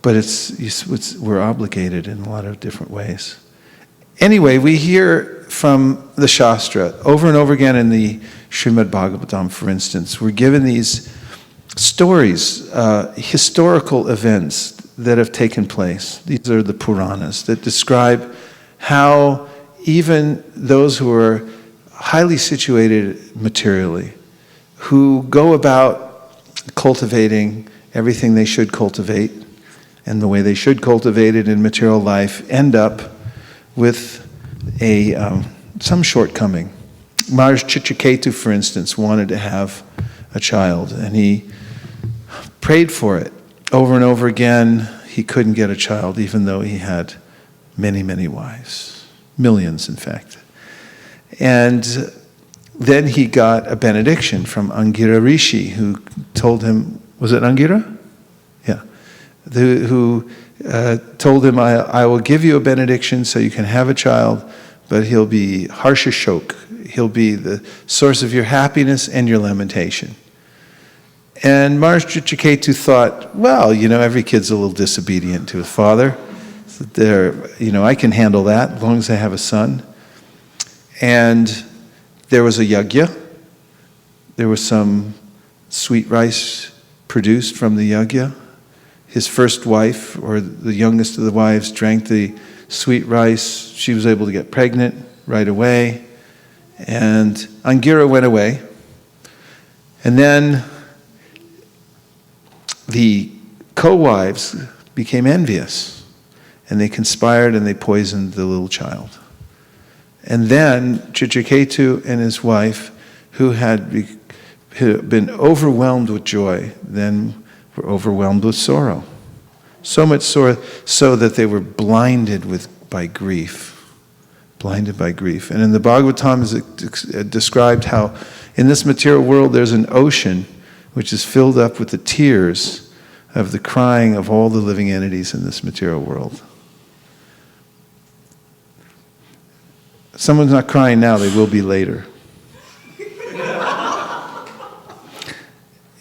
But we're obligated in a lot of different ways. Anyway, we hear from the Shastra over and over again in the Srimad Bhagavatam, for instance. We're given these stories, historical events that have taken place. These are the Puranas that describe how even those who are highly situated materially, who go about cultivating everything they should cultivate and the way they should cultivate it in material life, end up with some shortcoming. Maharaj Chitraketu, for instance, wanted to have a child, and he prayed for it over and over again. He couldn't get a child, even though he had many, many wives. Millions, in fact. And then he got a benediction from Angira Rishi, who told him, was it Angira? Yeah. Who told him, I will give you a benediction so you can have a child, but he'll be Harsha Shok. He'll be the source of your happiness and your lamentation. And Maharaj Chitraketu thought, well, every kid's a little disobedient to his father. I can handle that as long as I have a son. And there was a yajna. There was some sweet rice produced from the yajna. His first wife, or the youngest of the wives, drank the sweet rice. She was able to get pregnant right away. And Angira went away. And then the co-wives became envious. And they conspired and they poisoned the little child. And then Chitraketu and his wife, who had been overwhelmed with joy, then were overwhelmed with sorrow. So much sorrow, so that they were blinded by grief. Blinded by grief. And in the Bhagavatam is described how in this material world there's an ocean which is filled up with the tears of the crying of all the living entities in this material world. Someone's not crying now, they will be later.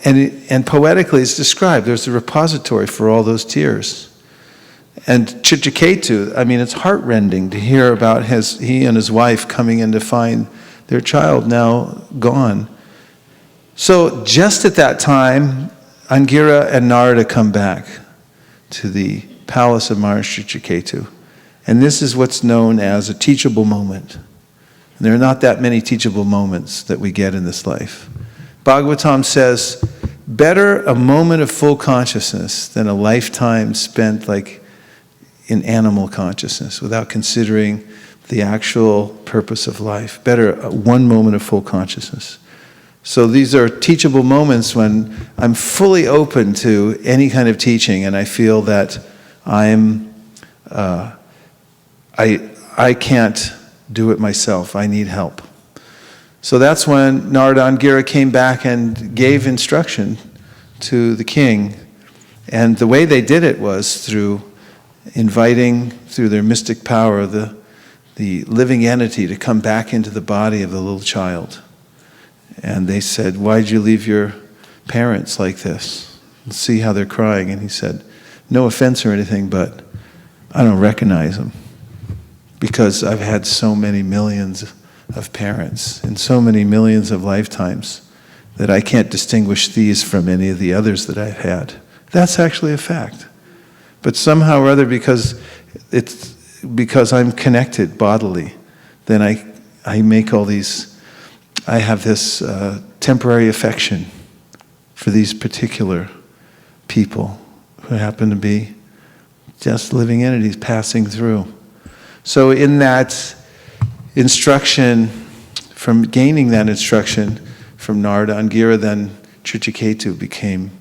And poetically it's described, there's a repository for all those tears. And Chitraketu, it's heartrending to hear about he and his wife coming in to find their child now gone. So just at that time, Angira and Narada come back to the palace of Maharaj Chitraketu. And this is what's known as a teachable moment. And there are not that many teachable moments that we get in this life. Bhagavatam says, better a moment of full consciousness than a lifetime spent like in animal consciousness, without considering the actual purpose of life. Better one moment of full consciousness. So these are teachable moments when I'm fully open to any kind of teaching, and I feel that I can't do it myself. I need help. So that's when Narada and Gira came back and gave instruction to the king. And the way they did it was through inviting, through their mystic power, the living entity to come back into the body of the little child. And they said, "Why'd you leave your parents like this? See how they're crying." And he said, "No offense or anything, but I don't recognize them because I've had so many millions of parents in so many millions of lifetimes that I can't distinguish these from any of the others that I've had." That's actually a fact. But somehow or other, because I'm connected bodily, then I make all these, I have this temporary affection for these particular people who happen to be just living entities passing through. So in that instruction, from gaining that instruction from Narada and Gira, then Chitraketu became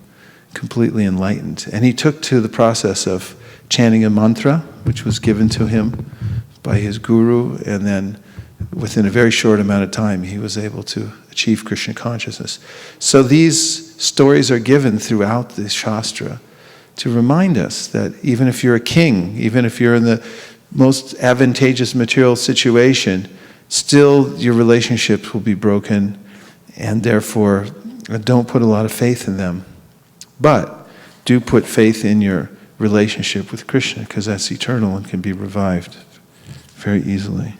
completely enlightened. And he took to the process of chanting a mantra, which was given to him by his guru, and then within a very short amount of time, he was able to achieve Krishna consciousness. So these stories are given throughout the Shastra to remind us that even if you're a king, even if you're in the most advantageous material situation, still your relationships will be broken, and therefore don't put a lot of faith in them. But do put faith in your relationship with Krishna, because that's eternal and can be revived very easily.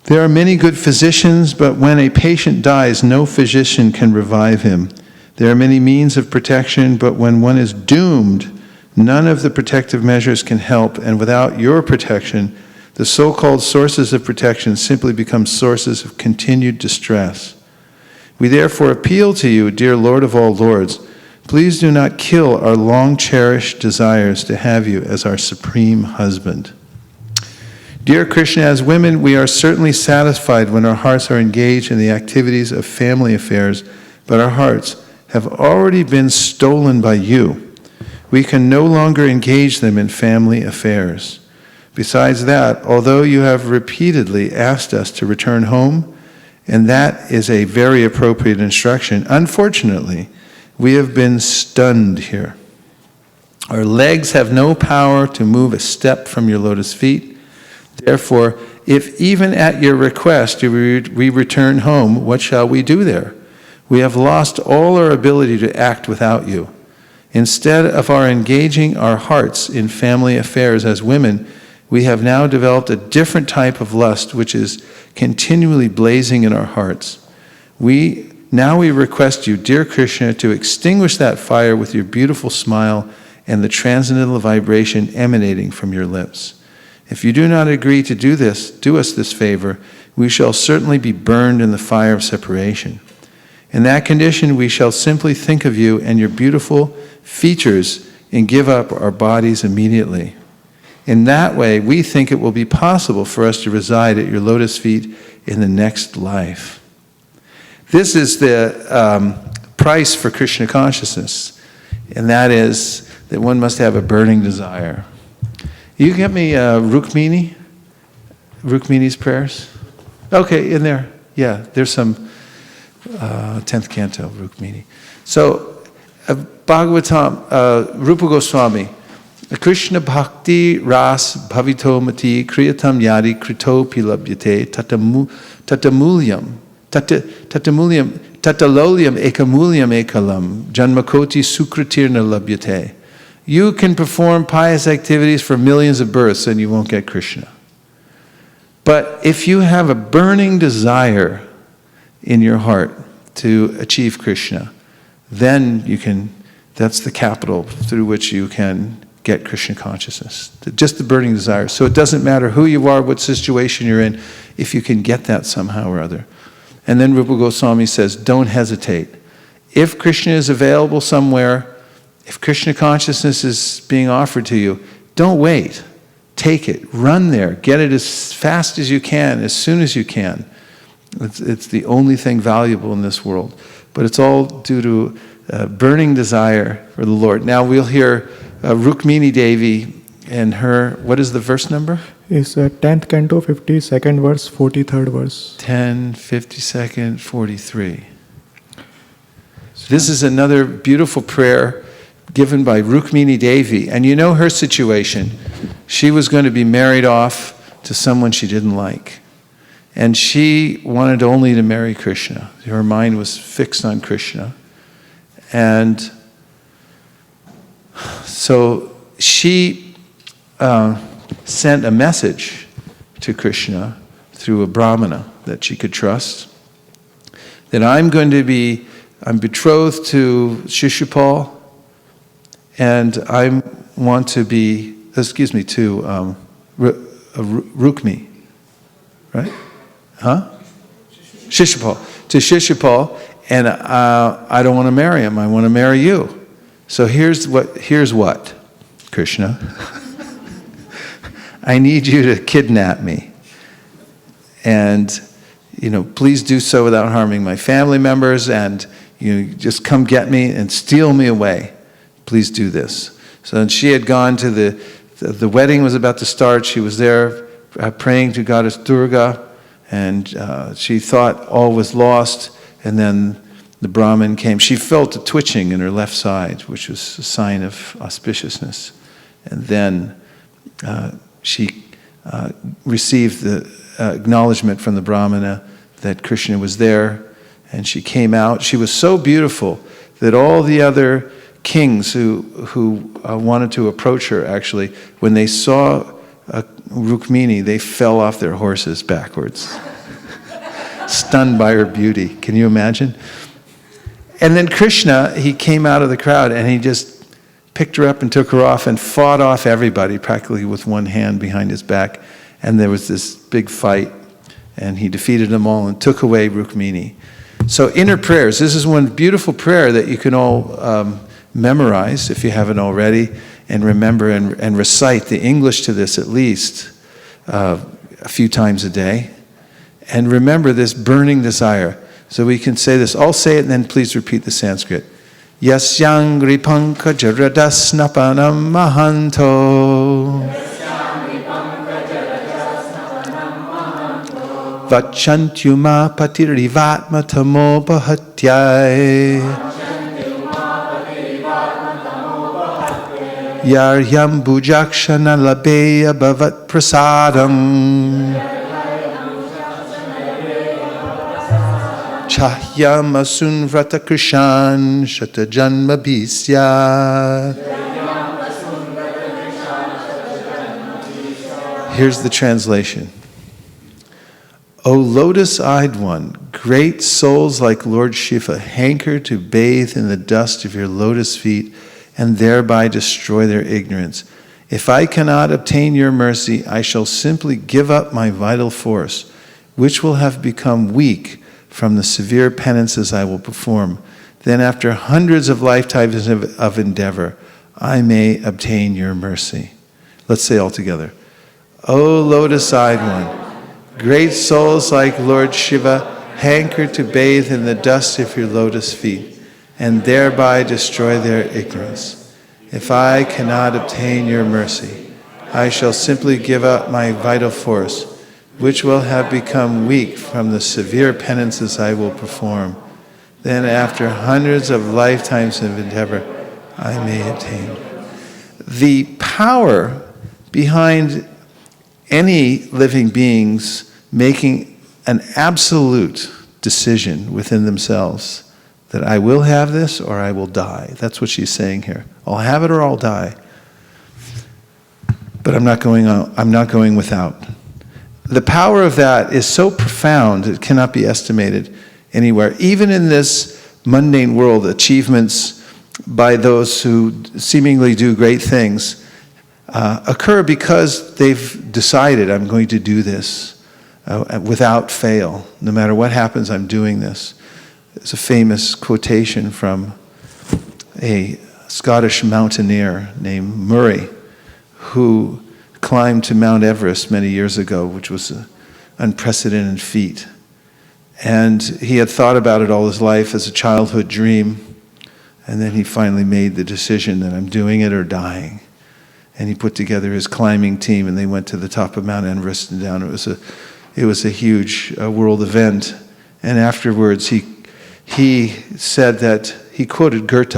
There are many good physicians, but when a patient dies, no physician can revive him. There are many means of protection, but when one is doomed, none of the protective measures can help, and without your protection, the so-called sources of protection simply become sources of continued distress. We therefore appeal to you, dear Lord of all lords, please do not kill our long-cherished desires to have you as our supreme husband. Dear Krishna, as women, we are certainly satisfied when our hearts are engaged in the activities of family affairs, but our hearts have already been stolen by you. We can no longer engage them in family affairs. Besides that, although you have repeatedly asked us to return home, and that is a very appropriate instruction, unfortunately, we have been stunned here. Our legs have no power to move a step from your lotus feet. Therefore, if even at your request we return home, what shall we do there? We have lost all our ability to act without you. Instead of our engaging our hearts in family affairs as women, we have now developed a different type of lust which is continually blazing in our hearts. Now we request you, dear Krishna, to extinguish that fire with your beautiful smile and the transcendental vibration emanating from your lips. If you do not agree to do us this favor, we shall certainly be burned in the fire of separation. In that condition, we shall simply think of you and your beautiful features and give up our bodies immediately. In that way, we think it will be possible for us to reside at your lotus feet in the next life. This is the price for Krishna consciousness, and that is that one must have a burning desire. You get me Rukmini's prayers? Okay, in there. Yeah, there's some 10th canto, Rukmini. So, Bhagavatam, Rupa Goswami, Krishna Bhakti Ras Bhavito Mati Kriyatam Yadi Krito Pilabhyate Tatamulyam Tatalolyam Ekamulyam Ekalam Janmakoti Sukritirna Labhyate. You can perform pious activities for millions of births and you won't get Krishna. But if you have a burning desire in your heart to achieve Krishna, then you can, that's the capital through which you can get Krishna consciousness. Just the burning desire. So it doesn't matter who you are, what situation you're in, if you can get that somehow or other. And then Rupa Goswami says, don't hesitate. If Krishna is available somewhere, if Krishna consciousness is being offered to you, don't wait. take it, run there, get it as fast as you can, as soon as you can. It's the only thing valuable in this world. But it's all due to a burning desire for the Lord. Now we'll hear Rukmini Devi and her, what is the verse number? Is 10th canto, 52nd verse, 43rd verse. 10, 52nd, 43. This is another beautiful prayer given by Rukmini Devi. And you know her situation. She was going to be married off to someone she didn't like. And she wanted only to marry Krishna. Her mind was fixed on Krishna. And so she sent a message to Krishna through a brahmana that she could trust, that I'm betrothed to Shishupal, and I want to be, to Rukmi, right? Huh? Shishupal. To Shishupal, and I don't want to marry him, I want to marry you. So here's what, Krishna. I need you to kidnap me. And, please do so without harming my family members, and just come get me and steal me away. Please do this. So she had gone to the wedding was about to start. She was there praying to Goddess Durga, and she thought all was lost. And then the Brahmin came. She felt a twitching in her left side, which was a sign of auspiciousness. And then she received the acknowledgement from the Brahmana that Krishna was there, and she came out. She was so beautiful that all the other kings who wanted to approach her, actually, when they saw Rukmini, they fell off their horses backwards, stunned by her beauty. Can you imagine? And then Krishna, he came out of the crowd, and he just picked her up and took her off and fought off everybody practically with one hand behind his back. And there was this big fight, and he defeated them all and took away Rukmini. So inner prayers, this is one beautiful prayer that you can all memorize if you haven't already, and remember and recite the English to this at least a few times a day. And remember this burning desire. So we can say this. I'll say it and then please repeat the Sanskrit. Yasyang ripanka jaradasnapanam mahanto vachantyuma patirivatma tamopahatyai yaryam bujakshana labeya bhavat prasadam Chahyam asun vrata krishan shata janma bhisya. Here's the translation. O lotus-eyed one, great souls like Lord Shiva hanker to bathe in the dust of your lotus feet and thereby destroy their ignorance. If I cannot obtain your mercy, I shall simply give up my vital force, which will have become weak from the severe penances I will perform. Then after hundreds of lifetimes of endeavor, I may obtain your mercy. Let's say all together. O lotus-eyed one, great souls like Lord Shiva hanker to bathe in the dust of your lotus feet and thereby destroy their ignorance. If I cannot obtain your mercy, I shall simply give up my vital force, which will have become weak from the severe penances I will perform. Then after hundreds of lifetimes of endeavor, I may attain. The power behind any living beings making an absolute decision within themselves that I will have this or I will die. That's what she's saying here. I'll have it or I'll die. But I'm not going without. The power of that is so profound, it cannot be estimated anywhere. Even in this mundane world, achievements by those who seemingly do great things occur because they've decided, I'm going to do this without fail. No matter what happens, I'm doing this. It's a famous quotation from a Scottish mountaineer named Murray, who climb to Mount Everest many years ago, which was an unprecedented feat. And he had thought about it all his life as a childhood dream. And then he finally made the decision that I'm doing it or dying. And he put together his climbing team, and they went to the top of Mount Everest and down. It was a huge world event. And afterwards, he said that, he quoted Goethe,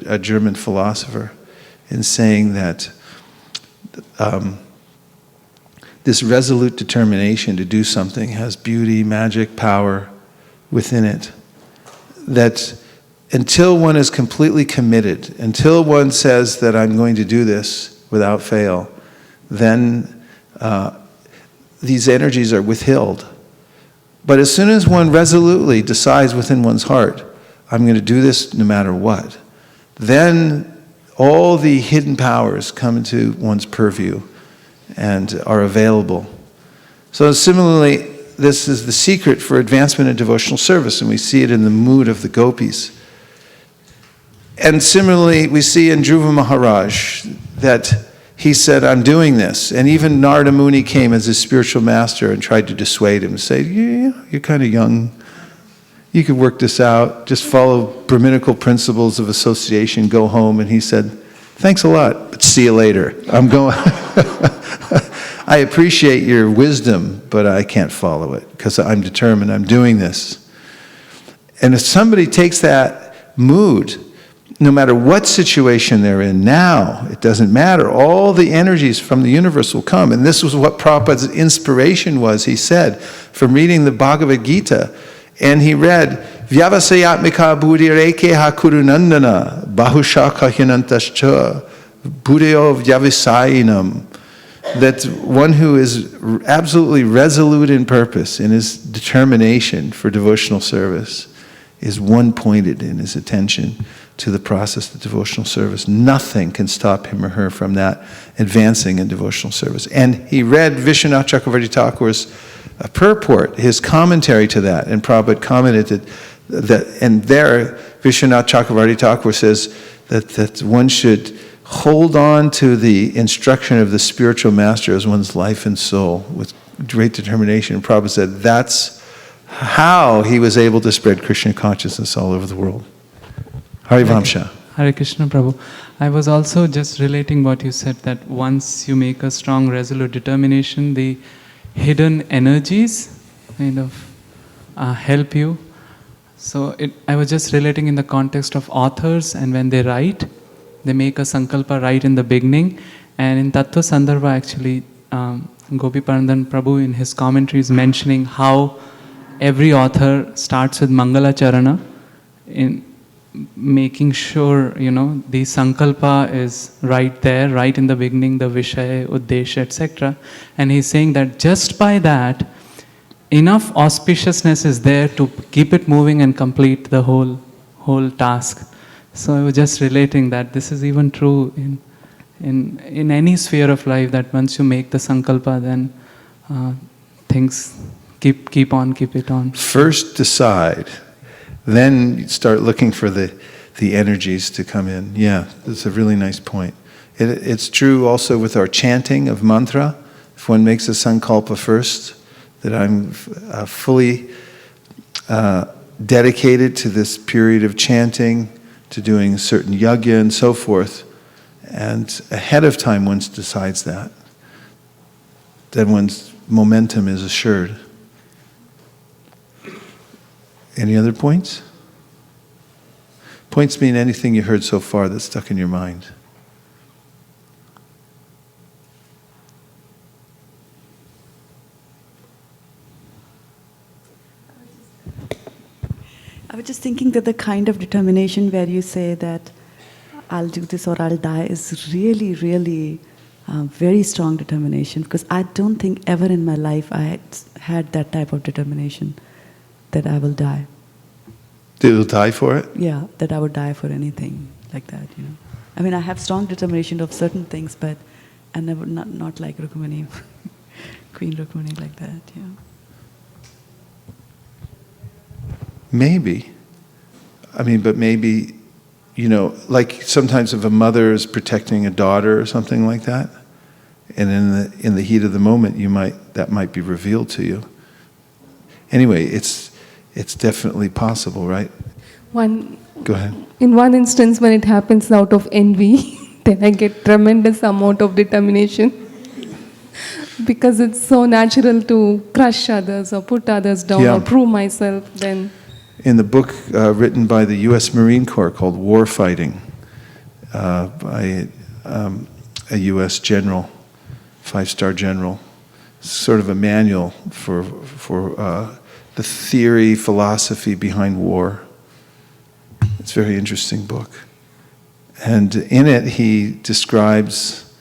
a German philosopher, in saying that this resolute determination to do something has beauty, magic, power within it. That until one is completely committed, until one says that I'm going to do this without fail, then these energies are withheld. But as soon as one resolutely decides within one's heart, I'm going to do this no matter what, then all the hidden powers come into one's purview and are available. So similarly, this is the secret for advancement in devotional service, and we see it in the mood of the gopis. And similarly, we see in Dhruva Maharaj that he said, I'm doing this. And even Narada Muni came as his spiritual master and tried to dissuade him, say, you're kind of young. You could work this out. Just follow Brahminical principles of association, go home. And he said, thanks a lot, but see you later. I'm going. I appreciate your wisdom, but I can't follow it because I'm determined. I'm doing this. And if somebody takes that mood, no matter what situation they're in now, it doesn't matter. All the energies from the universe will come. And this was what Prabhupada's inspiration was, he said, from reading the Bhagavad Gita. And he read, Vyavasayatmika buddhireke hakurunandana bahushaka hinantascha buddhyo vyavisayinam. That one who is absolutely resolute in purpose, in his determination for devotional service, is one-pointed in his attention to the process of devotional service. Nothing can stop him or her from that advancing in devotional service. And he read Vishwanath Chakravarti Thakur's purport, his commentary to that, and Prabhupada commented that, and there Vishwanath Chakravarti Thakur says that one should hold on to the instruction of the spiritual master as one's life and soul with great determination. And Prabhupada said that's how he was able to spread Krishna consciousness all over the world. Hari Vamsha. Hare Krishna Prabhu. I was also just relating what you said, that once you make a strong, resolute determination, the hidden energies kind of help you. So I was just relating in the context of authors, and when they write, they make a sankalpa right in the beginning. And in Tattva Sandarbha, actually, Gopi Parandan Prabhu in his commentary is mentioning how every author starts with Mangala Charana, in making sure, the sankalpa is right there, right in the beginning, the Vishaya, Uddesha, etc. And he's saying that just by that, enough auspiciousness is there to keep it moving and complete the whole task. So I was just relating that this is even true in any sphere of life, that once you make the sankalpa, then things keep it on. First decide, then start looking for the energies to come in. Yeah, that's a really nice point. It's true also with our chanting of mantra. If one makes a sankalpa first, that I'm fully dedicated to this period of chanting, to doing a certain yajna and so forth, and ahead of time one decides that, then one's momentum is assured. Any other points? Points mean anything you heard so far that's stuck in your mind. I was just thinking that the kind of determination where you say that I'll do this or I'll die is really, really very strong determination, because I don't think ever in my life I had that type of determination that I will die. That you'll die for it? Yeah, that I would die for anything like that, I mean, I have strong determination of certain things, but I never, not like Rukmini, Queen Rukmini like that, yeah. Maybe. I mean, but maybe, like sometimes if a mother is protecting a daughter or something like that, And in the heat of the moment, that might be revealed to you. Anyway, it's definitely possible, right? Go ahead. In one instance, when it happens out of envy, then I get tremendous amount of determination. Because it's so natural to crush others or put others down Yeah. or prove myself, then... In the book written by the U.S. Marine Corps called War Fighting, by a U.S. general, 5-star general, sort of a manual for the theory, philosophy behind war. It's a very interesting book. And in it, he describes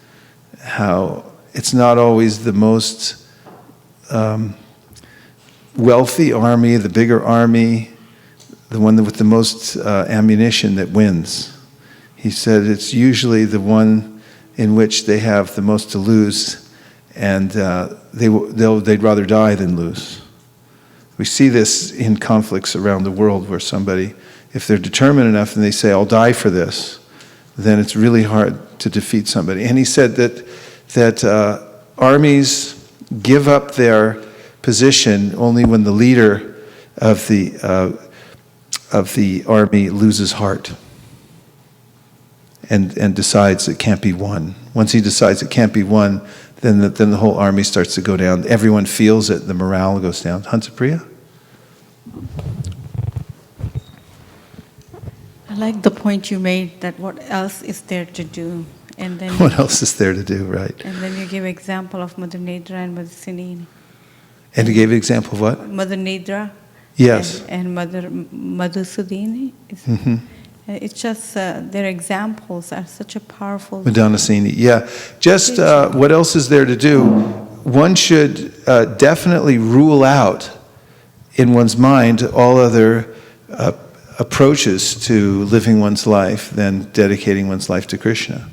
how it's not always the most wealthy army, the bigger army, the one with the most ammunition that wins. He said it's usually the one in which they have the most to lose, and they'd rather die than lose. We see this in conflicts around the world where somebody, if they're determined enough and they say, I'll die for this, then it's really hard to defeat somebody. And he said that armies give up their position only when the leader of the army loses heart and decides it can't be won. Once he decides it can't be won, then the whole army starts to go down. Everyone feels it. The morale goes down. Hansapriya? I like the point you made that what else is there to do, and then What else is there to do, right? and then you give example of Mother Nidra and Mother Sinini. And he gave an example of what? Mother Nidra. Yes. And Mother Sudhini. Mm-hmm. It's just their examples are such a powerful. Madonna-sini, yeah. Just what else is there to do? One should definitely rule out in one's mind all other approaches to living one's life than dedicating one's life to Krishna.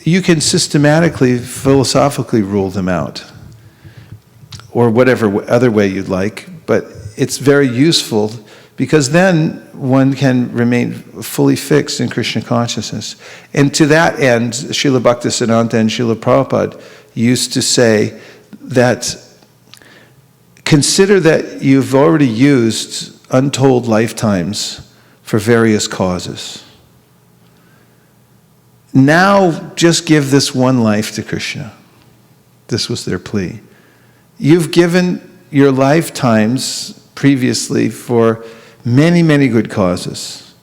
You can systematically, philosophically rule them out, or whatever other way you'd like, but it's very useful because then one can remain fully fixed in Krishna consciousness. And to that end, Srila Bhaktisiddhanta and Srila Prabhupada used to say that consider that you've already used untold lifetimes for various causes. Now just give this one life to Krishna. This was their plea. You've given your lifetimes previously for many, many good causes.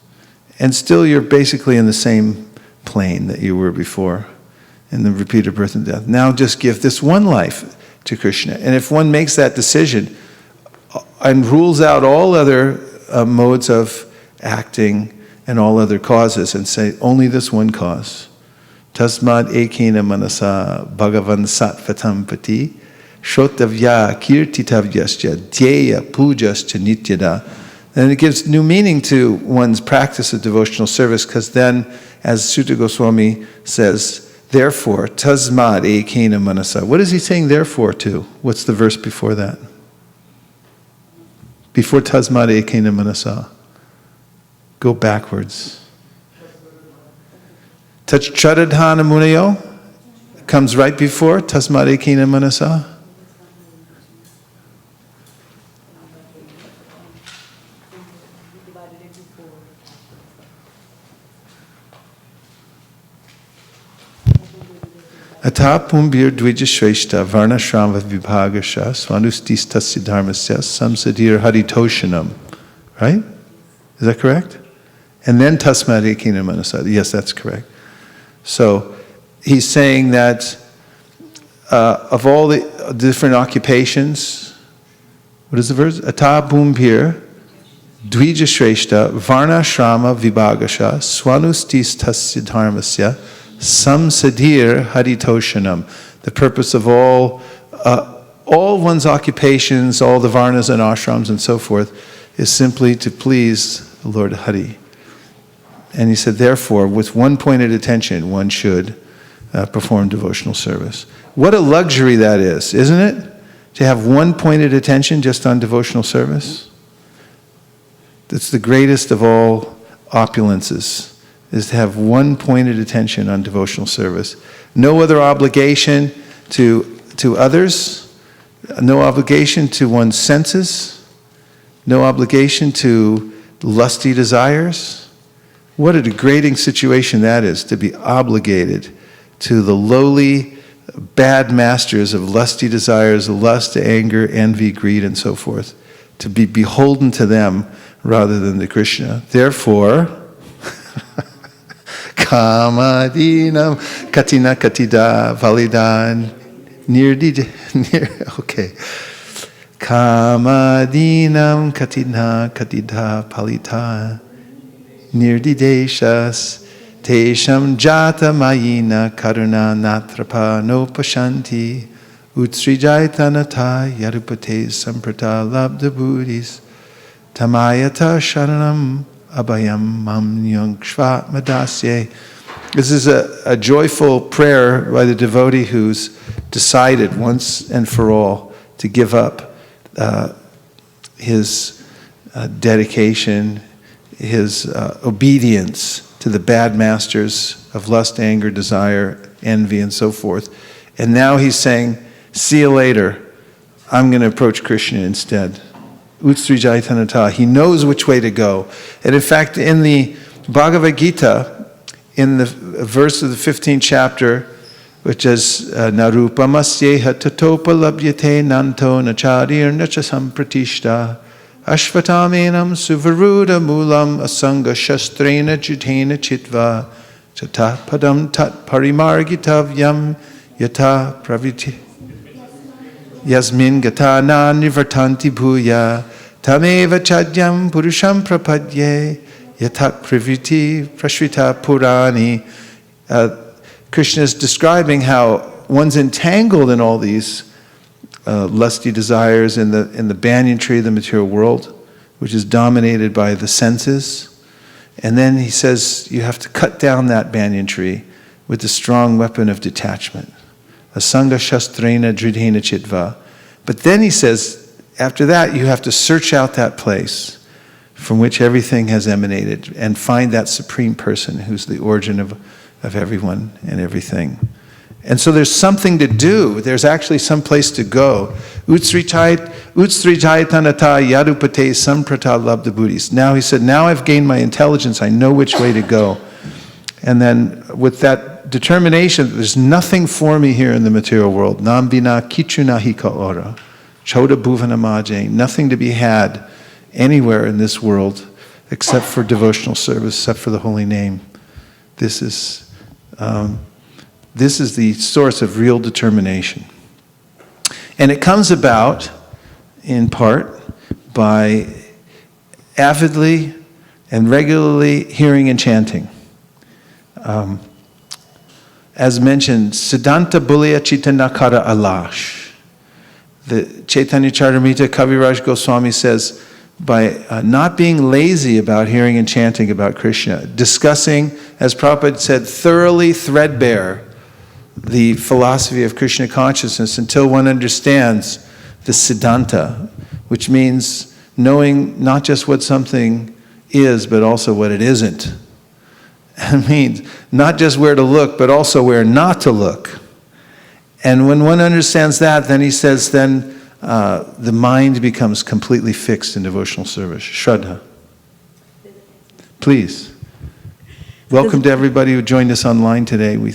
And still you're basically in the same plane that you were before, in the repeated birth and death. Now just give this one life to Krishna. And if one makes that decision and rules out all other modes of acting and all other causes and say only this one cause. Tasmad ekena manasa bhagavan satvatam pati Shrotavya kirtitavyascha dhyeya pujascha nityada. And it gives new meaning to one's practice of devotional service, because then, as Sutta Goswami says, therefore, tasmad ekena manasa. What is he saying therefore to? What's the verse before that? Before tasmad ekena manasa. Go backwards. Tachcharadhana munayo comes right before tasmad ekena manasa. Ata pumbir dvija shreshta varna shramva vibhagasha svanustistasya dharmasya samsadir haritoshanam. Right? Is that correct? And then tasmad ekena manasa. Yes, that's correct. So he's saying that of all the different occupations, what is the verse? Ata pumbir dvija shreshta varna shramva vibhagasha svanustistasya dharmasya samsadir haritoshanam. The purpose of all one's occupations, all the varnas and ashrams and so forth, is simply to please the Lord Hari. And he said, therefore, with one pointed attention, one should perform devotional service. What a luxury that is, isn't it? To have one pointed attention just on devotional service. That's the greatest of all opulences, is to have one pointed attention on devotional service. no other obligation to others, no obligation to one's senses, no obligation to lusty desires. What a degrading situation that is, to be obligated to the lowly, bad masters of lusty desires, lust, anger, envy, greed, and so forth, to be beholden to them rather than to Krishna. Therefore, Kamadinam katina katida validan okay. Kamadinam katina katida palita nirdideshas tesham jata mayina karuna natrapa no pashanti utsrijaitanata yarupate samprata labda buddhis tamayata sharanam Abhayam mam nyongshva madasye. This is a joyful prayer by the devotee who's decided once and for all to give up his dedication, his obedience to the bad masters of lust, anger, desire, envy, and so forth. And now he's saying, see you later. I'm going to approach Krishna instead. Utsrijaitanata. He knows which way to go. And in fact, in the Bhagavad Gita, in the verse of the 15th chapter, which is Narupamasyeha tatopa labhyate nanto nacharir nacha sampratishta ashvatamenam suvaruda mulam asanga shastrena jitena chitva chata padam tat parimargitavyam yata praviti Yasmin gata na nivartanti bhuya tameva chadyam purusham prapadye yatak priviti prashvita purani. Krishna is describing how one's entangled in all these lusty desires in the banyan tree of the material world, which is dominated by the senses. And then he says you have to cut down that banyan tree with the strong weapon of detachment. Asanga shastrena dridhena chitva. But then he says, after that, you have to search out that place from which everything has emanated and find that supreme person who's the origin of everyone and everything. And so there's something to do. There's actually some place to go. Utsrijaitanata yadupate samprata labda buddhis. Now he said, now I've gained my intelligence. I know which way to go. And then with that determination, there's nothing for me here in the material world. Nambina kichuna hika ora. Choda bhuvana maje. Nothing to be had anywhere in this world except for devotional service, except for the holy name. This is the source of real determination. And it comes about, in part, by avidly and regularly hearing and chanting. As mentioned, Siddhanta Bulya Chitanakara Alash. The Chaitanya Charitamrita Kaviraj Goswami says, by not being lazy about hearing and chanting about Krishna, discussing, as Prabhupada said, thoroughly threadbare the philosophy of Krishna consciousness until one understands the Siddhanta, which means knowing not just what something is, but also what it isn't. It means not just where to look, but also where not to look. And when one understands that, then he says, then the mind becomes completely fixed in devotional service. Shraddha. Please. Welcome to everybody who joined us online today. We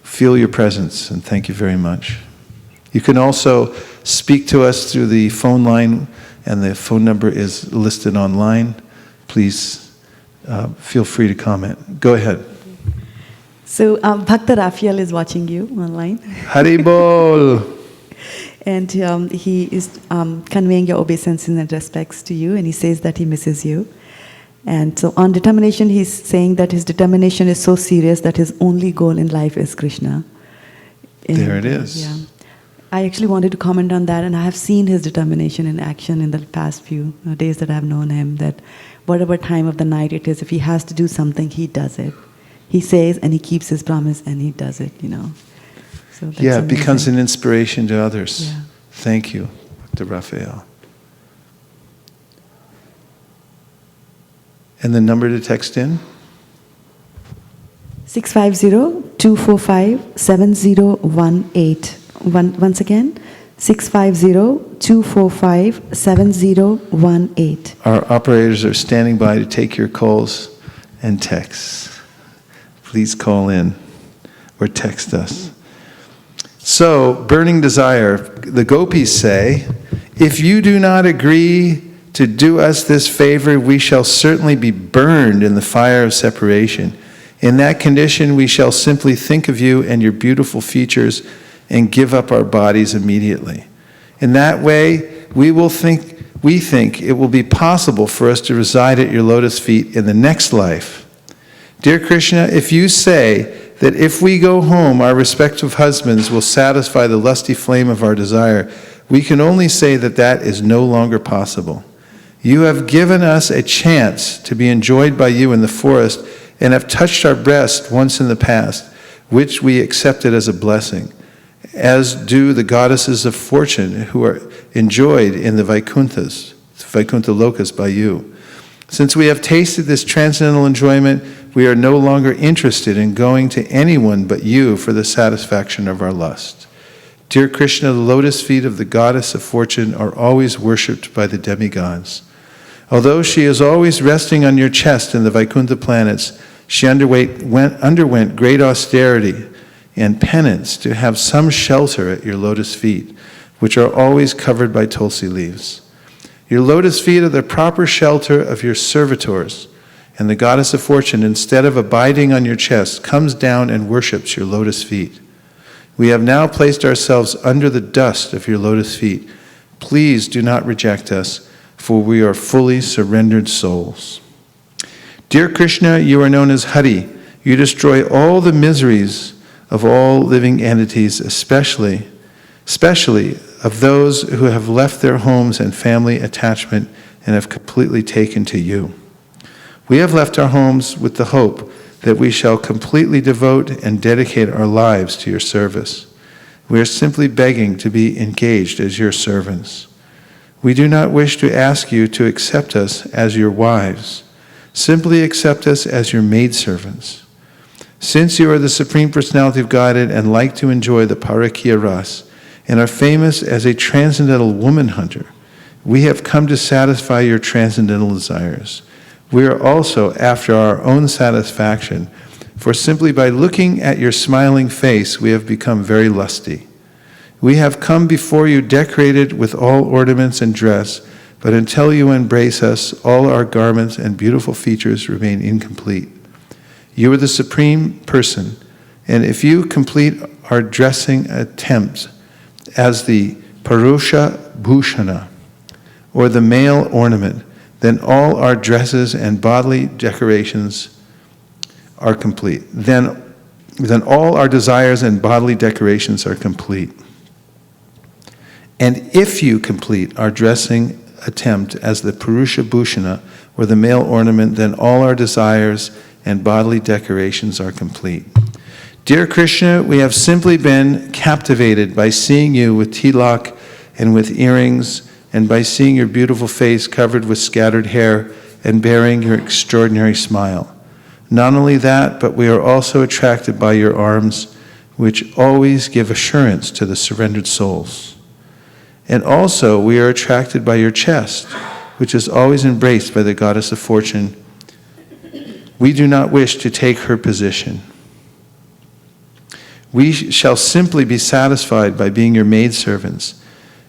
feel your presence, and thank you very much. You can also speak to us through the phone line, and the phone number is listed online. Please feel free to comment. Go ahead. So Bhakta Raphael is watching you online. Haribol. And he is conveying your obeisances and respects to you, and he says that he misses you. And so on determination, he's saying that his determination is so serious that his only goal in life is Krishna. And, there it is. Yeah. I actually wanted to comment on that, and I have seen his determination in action in the past few days that I've known him, that whatever time of the night it is, if he has to do something, he does it. He says and he keeps his promise and he does it, So that's it amazing. becomes an inspiration to others. Yeah. Thank you, Dr. Raphael. And the number to text in? 650-2 650-245-7018. Once again, 650-245-7018. Our operators are standing by to take your calls and texts. Please call in or text us. So, burning desire. The gopis say, if you do not agree to do us this favor, we shall certainly be burned in the fire of separation. In that condition, we shall simply think of you and your beautiful features and give up our bodies immediately. In that way, we think it will be possible for us to reside at your lotus feet in the next life. Dear Krishna, if you say that if we go home, our respective husbands will satisfy the lusty flame of our desire, we can only say that that is no longer possible. You have given us a chance to be enjoyed by you in the forest and have touched our breast once in the past, which we accepted as a blessing, as do the goddesses of fortune who are enjoyed in the Vaikuntha lokas by you. Since we have tasted this transcendental enjoyment, we are no longer interested in going to anyone but you for the satisfaction of our lust. Dear Krishna, the lotus feet of the goddess of fortune are always worshipped by the demigods. Although she is always resting on your chest in the Vaikuntha planets, she underwent great austerity and penance to have some shelter at your lotus feet, which are always covered by tulsi leaves. Your lotus feet are the proper shelter of your servitors, and the goddess of fortune, instead of abiding on your chest, comes down and worships your lotus feet. We have now placed ourselves under the dust of your lotus feet. Please do not reject us, for we are fully surrendered souls. Dear Krishna, you are known as Hari. You destroy all the miseries of all living entities, especially of those who have left their homes and family attachment and have completely taken to you. We have left our homes with the hope that we shall completely devote and dedicate our lives to your service. We are simply begging to be engaged as your servants. We do not wish to ask you to accept us as your wives. Simply accept us as your maidservants. Since you are the Supreme Personality of Godhead and like to enjoy the Parakya Ras and are famous as a transcendental woman hunter, we have come to satisfy your transcendental desires. We are also after our own satisfaction, for simply by looking at your smiling face, we have become very lusty. We have come before you decorated with all ornaments and dress, but until you embrace us, all our garments and beautiful features remain incomplete. You are the Supreme Person, and if you complete our dressing attempt as the Purusha Bhushana, or the male ornament, then all our dresses and bodily decorations are complete. Then all our desires and bodily decorations are complete. And if you complete our dressing attempt as the Purusha Bhushana, or the male ornament, then all our desires and bodily decorations are complete. Dear Krishna, we have simply been captivated by seeing you with tilak and with earrings, and by seeing your beautiful face covered with scattered hair and bearing your extraordinary smile. Not only that, but we are also attracted by your arms, which always give assurance to the surrendered souls. And also we are attracted by your chest, which is always embraced by the goddess of fortune. We do not wish to take her position. We shall simply be satisfied by being your maidservants.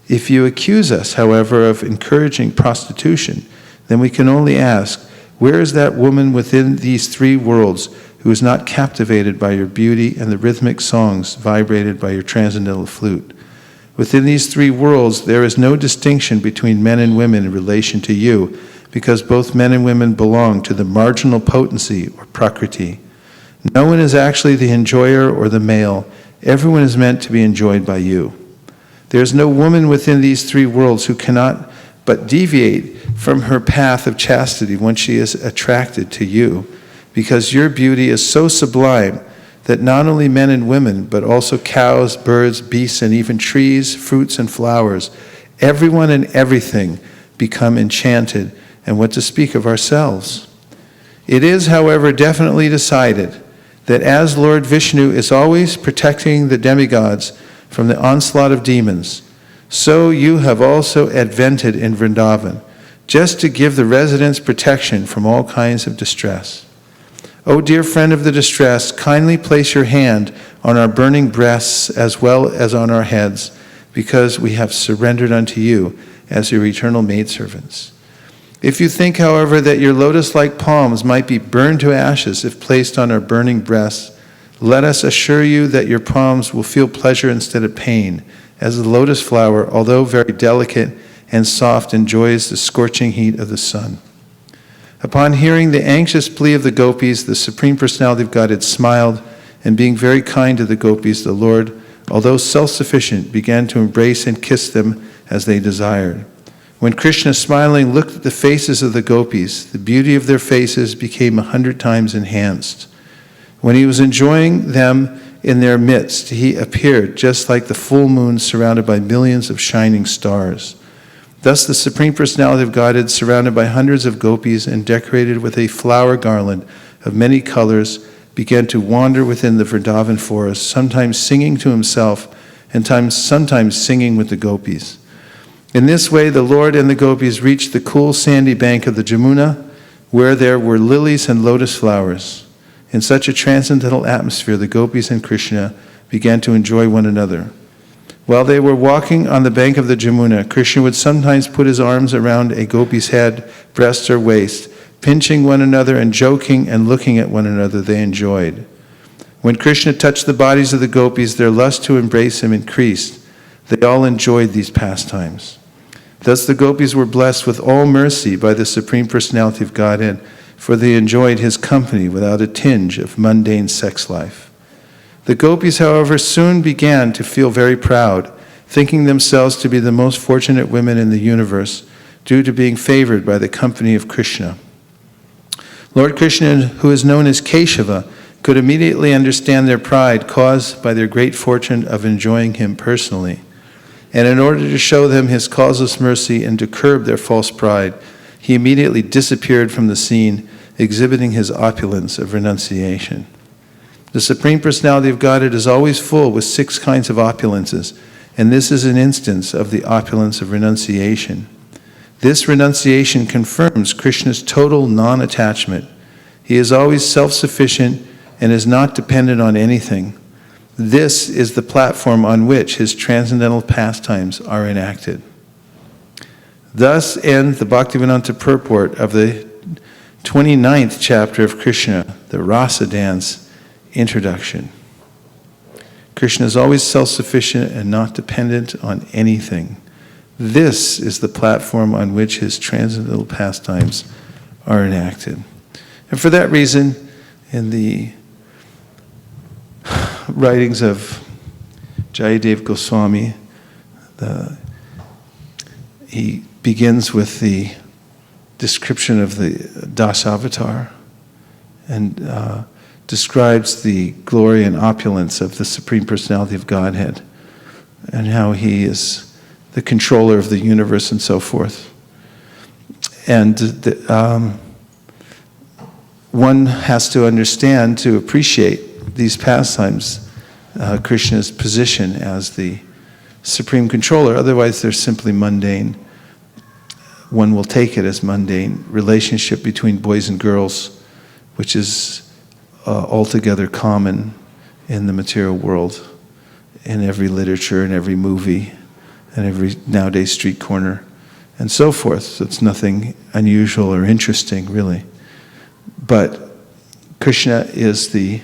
If you accuse us, however, of encouraging prostitution, then we can only ask, where is that woman within these three worlds who is not captivated by your beauty and the rhythmic songs vibrated by your transcendental flute? Within these three worlds, there is no distinction between men and women in relation to you, because both men and women belong to the marginal potency or prakriti. No one is actually the enjoyer or the male. Everyone is meant to be enjoyed by you. There is no woman within these three worlds who cannot but deviate from her path of chastity when she is attracted to you, because your beauty is so sublime that not only men and women, but also cows, birds, beasts, and even trees, fruits, and flowers, everyone and everything become enchanted, and what to speak of ourselves. It is, however, definitely decided that as Lord Vishnu is always protecting the demigods from the onslaught of demons, so you have also advented in Vrindavan, just to give the residents protection from all kinds of distress. O dear friend of the distressed, kindly place your hand on our burning breasts as well as on our heads, because we have surrendered unto you as your eternal maidservants. If you think, however, that your lotus-like palms might be burned to ashes if placed on our burning breasts, let us assure you that your palms will feel pleasure instead of pain, as the lotus flower, although very delicate and soft, enjoys the scorching heat of the sun. Upon hearing the anxious plea of the gopis, the Supreme Personality of Godhead smiled, and being very kind to the gopis, the Lord, although self-sufficient, began to embrace and kiss them as they desired. When Krishna, smiling, looked at the faces of the gopis, the beauty of their faces became 100 times enhanced. When he was enjoying them in their midst, he appeared just like the full moon surrounded by millions of shining stars. Thus the Supreme Personality of Godhead, surrounded by hundreds of gopis and decorated with a flower garland of many colors, began to wander within the Vrindavan forest, sometimes singing to himself and sometimes singing with the gopis. In this way, the Lord and the gopis reached the cool sandy bank of the Jamuna, where there were lilies and lotus flowers. In such a transcendental atmosphere, the gopis and Krishna began to enjoy one another. While they were walking on the bank of the Jamuna, Krishna would sometimes put his arms around a gopi's head, breast, or waist, pinching one another and joking and looking at one another they enjoyed. When Krishna touched the bodies of the gopis, their lust to embrace him increased. They all enjoyed these pastimes. Thus the gopis were blessed with all mercy by the Supreme Personality of Godhead, for they enjoyed his company without a tinge of mundane sex life. The gopis, however, soon began to feel very proud, thinking themselves to be the most fortunate women in the universe, due to being favored by the company of Krishna. Lord Krishna, who is known as Keshava, could immediately understand their pride caused by their great fortune of enjoying him personally. And in order to show them his causeless mercy and to curb their false pride, he immediately disappeared from the scene, exhibiting his opulence of renunciation. The Supreme Personality of Godhead is always full with 6 kinds of opulences, and this is an instance of the opulence of renunciation. This renunciation confirms Krishna's total non-attachment. He is always self-sufficient and is not dependent on anything. This is the platform on which his transcendental pastimes are enacted. Thus ends the Bhaktivedanta purport of the 29th chapter of Krishna, the Rasa Dance introduction. Krishna is always self-sufficient and not dependent on anything. This is the platform on which his transcendental pastimes are enacted. And for that reason, in the writings of Jayadev Goswami, he begins with the description of the Dasavatar and describes the glory and opulence of the Supreme Personality of Godhead and how he is the controller of the universe and so forth. And one has to understand, to appreciate these pastimes, Krishna's position as the supreme controller. Otherwise, they're simply mundane. One will take it as mundane. Relationship between boys and girls, which is altogether common in the material world, in every literature, in every movie, and every nowadays street corner, and so forth. So it's nothing unusual or interesting, really. But Krishna is the,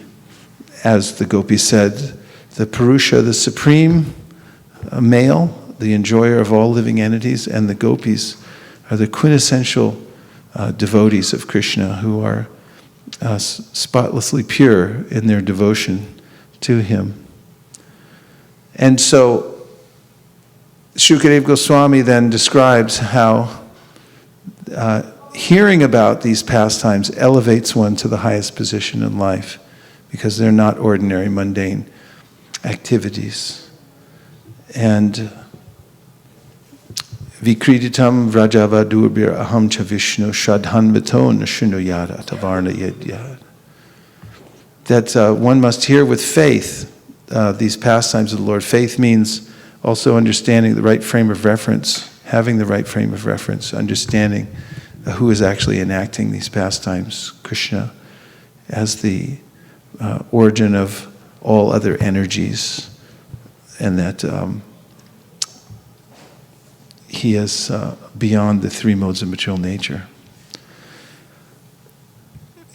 as the gopi said, the Purusha, the supreme male, the enjoyer of all living entities, and the gopis are the quintessential devotees of Krishna who are spotlessly pure in their devotion to him. And so Shukadeva Goswami then describes how hearing about these pastimes elevates one to the highest position in life, because they're not ordinary, mundane activities. And Vikriditam Vrajavadurbir aham cha Vishnu shadhanvaton shrunuyata tavarna yedyad. that one must hear with faith these pastimes of the Lord. Faith means also understanding the right frame of reference, having the right frame of reference, understanding who is actually enacting these pastimes, Krishna, as the origin of all other energies, and that he is beyond the three modes of material nature.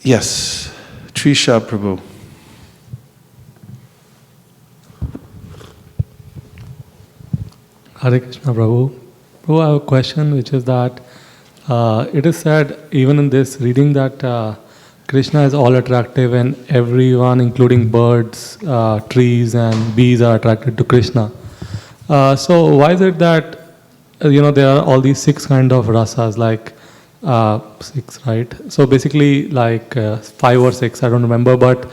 Yes, Krishna Prabhu. Hare Krishna Prabhu. Prabhu, I have a question, which is that it is said even in this reading that Krishna is all attractive and everyone, including birds, trees and bees, are attracted to Krishna. So why is it that there are all these 6 kind of rasas, like 6, right? So basically like 5 or 6, I don't remember, but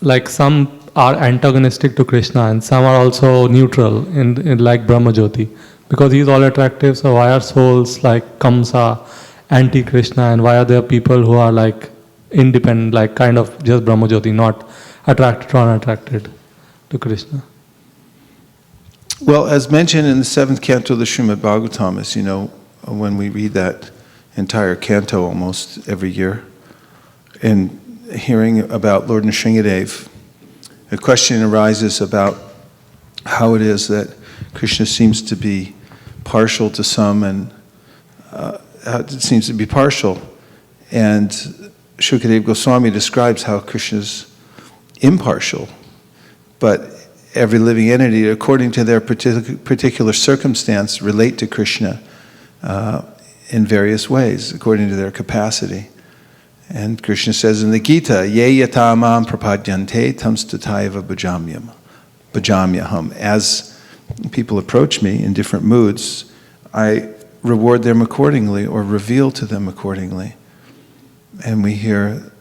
like some are antagonistic to Krishna and some are also neutral in like Brahma Jyoti, because he is all attractive. So why are souls like Kamsa anti-Krishna, and why are there people who are like independent, like kind of just Brahma Jyoti, not attracted or unattracted to Krishna? Well, as mentioned in the 7th canto of the Srimad Bhagavatam, as you know, when we read that entire canto almost every year, and hearing about Lord Nrsingadev, a question arises about how it is that Krishna seems to be partial to some, and it seems to be partial. And Shukadeva Goswami describes how Krishna's impartial, but every living entity, according to their particular circumstance, relate to Krishna in various ways, according to their capacity. And Krishna says in the Gita, Ye yatamam prapadyante tam stataiva bhajamyaham. As people approach me in different moods, I reward them accordingly or reveal to them accordingly. And we hear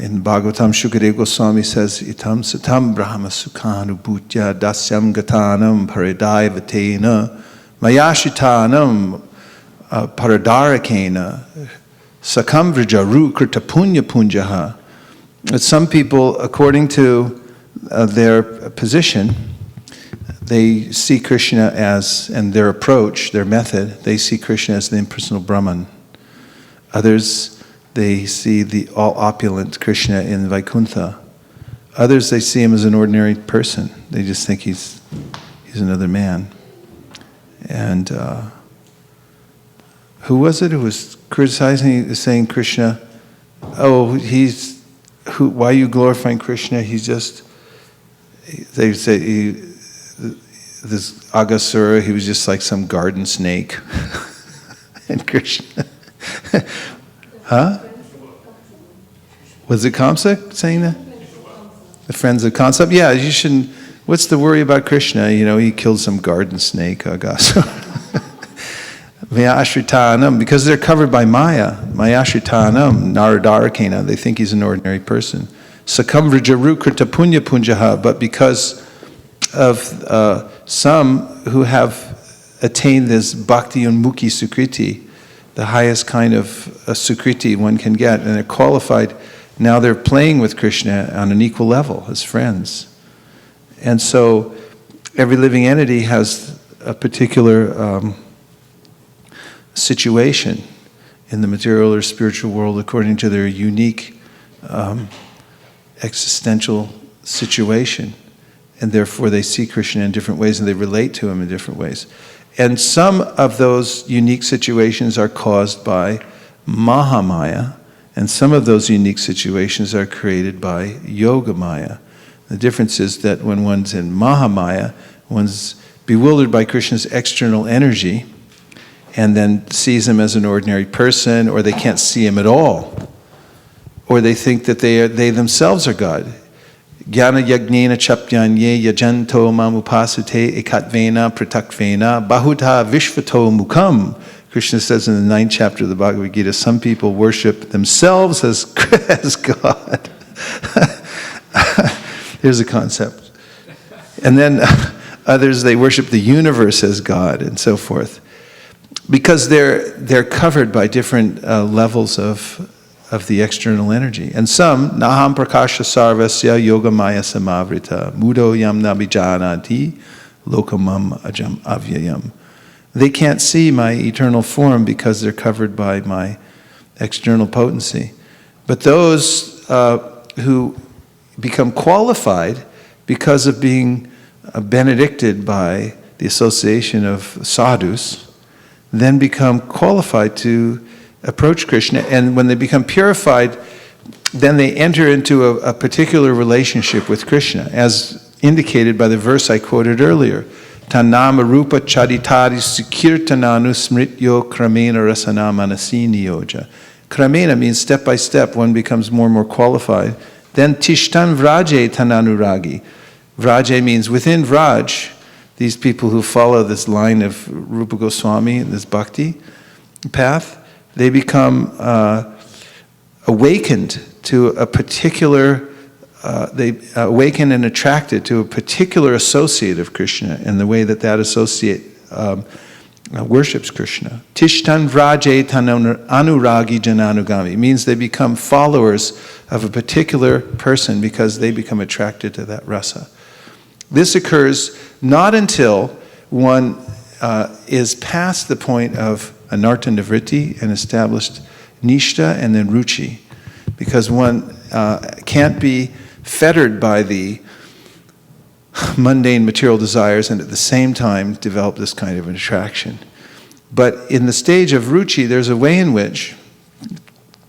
in Bhagavatam, Shukadeva Goswami says, Itam satam brahma sukhanu bhutya dasyam gatanam paridaivatena mayashitanam paradarakena sakam vrijaru krita punya punjaha. That some people, according to their position, they see Krishna as, and their approach, their method, they see Krishna as the impersonal Brahman. Others, they see the all-opulent Krishna in Vaikuntha. Others, they see him as an ordinary person. They just think he's another man. And who was it who was criticizing, saying Krishna, oh, why are you glorifying Krishna? He's just, they say, this Agasura, he was just like some garden snake. And Krishna, huh? Was it Kamsa saying that? The friends of Kamsa? Yeah, you shouldn't, what's the worry about Krishna? He killed some garden snake, Agasura. Mayashritanam, because they're covered by Maya. Mayashritanam, Naradarakena, they think he's an ordinary person. Sakamvrajaru krita punya punjaha, but because of some who have attained this bhakti unmukhi sukriti, the highest kind of sukriti one can get, and they're qualified, now they're playing with Krishna on an equal level as friends. And so every living entity has a particular situation in the material or spiritual world according to their unique existential situation. And therefore they see Krishna in different ways and they relate to him in different ways. And some of those unique situations are caused by Mahamaya, and some of those unique situations are created by Yoga Maya. The difference is that when one's in Mahamaya, one's bewildered by Krishna's external energy and then sees him as an ordinary person, or they can't see him at all, or they think that they themselves are God. Jnana yagnena chapyanye yajanto mamupasate ekatvena pratakvena bahuta vishvato mukam. Krishna says in the 9th chapter of the Bhagavad Gita, some people worship themselves as God. Here's a concept. And then others, they worship the universe as God, and so forth. Because they're covered by different levels of of the external energy. And some, naham prakasha sarvasya yogamaya samavrita, mudo yam nabijanati, lokamam ajam avyayam. They can't see my eternal form because they're covered by my external potency. But those who become qualified because of being benedicted by the association of sadhus, then become qualified to approach Krishna. And when they become purified, then they enter into a particular relationship with Krishna, as indicated by the verse I quoted earlier. Tanama rupa charitari sukirtananu smrityo kramena rasana manasini yoja. Kramena means step by step, one becomes more and more qualified. Then tishtan vraje tananuragi. Vraje means within Vraj, these people who follow this line of Rupa Goswami, this bhakti path, they become awakened to a particular, they awaken and attracted to a particular associate of Krishna and the way that that associate worships Krishna. Tishtan vraje anuragi jananugami. It means they become followers of a particular person because they become attracted to that rasa. This occurs not until one is past the point of anartha nivritti and established nishta and then ruchi, because one can't be fettered by the mundane material desires and at the same time develop this kind of an attraction. But in the stage of ruchi, there's a way in which,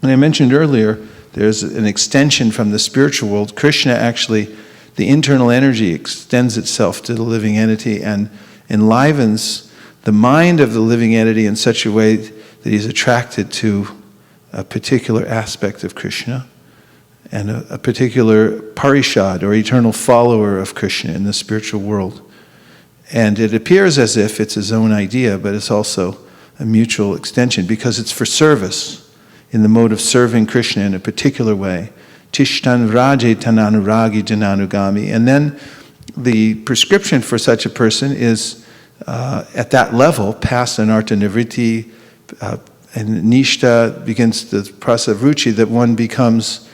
and I mentioned earlier, there's an extension from the spiritual world. Krishna actually, the internal energy extends itself to the living entity and enlivens the mind of the living entity in such a way that he's attracted to a particular aspect of Krishna and a particular parishad or eternal follower of Krishna in the spiritual world. And it appears as if it's his own idea, but it's also a mutual extension because it's for service in the mode of serving Krishna in a particular way. Tishtan vraje tananuragi jananugami. And then the prescription for such a person is at that level, past anartha nivritti, and nishta begins the process of ruchi, that one becomes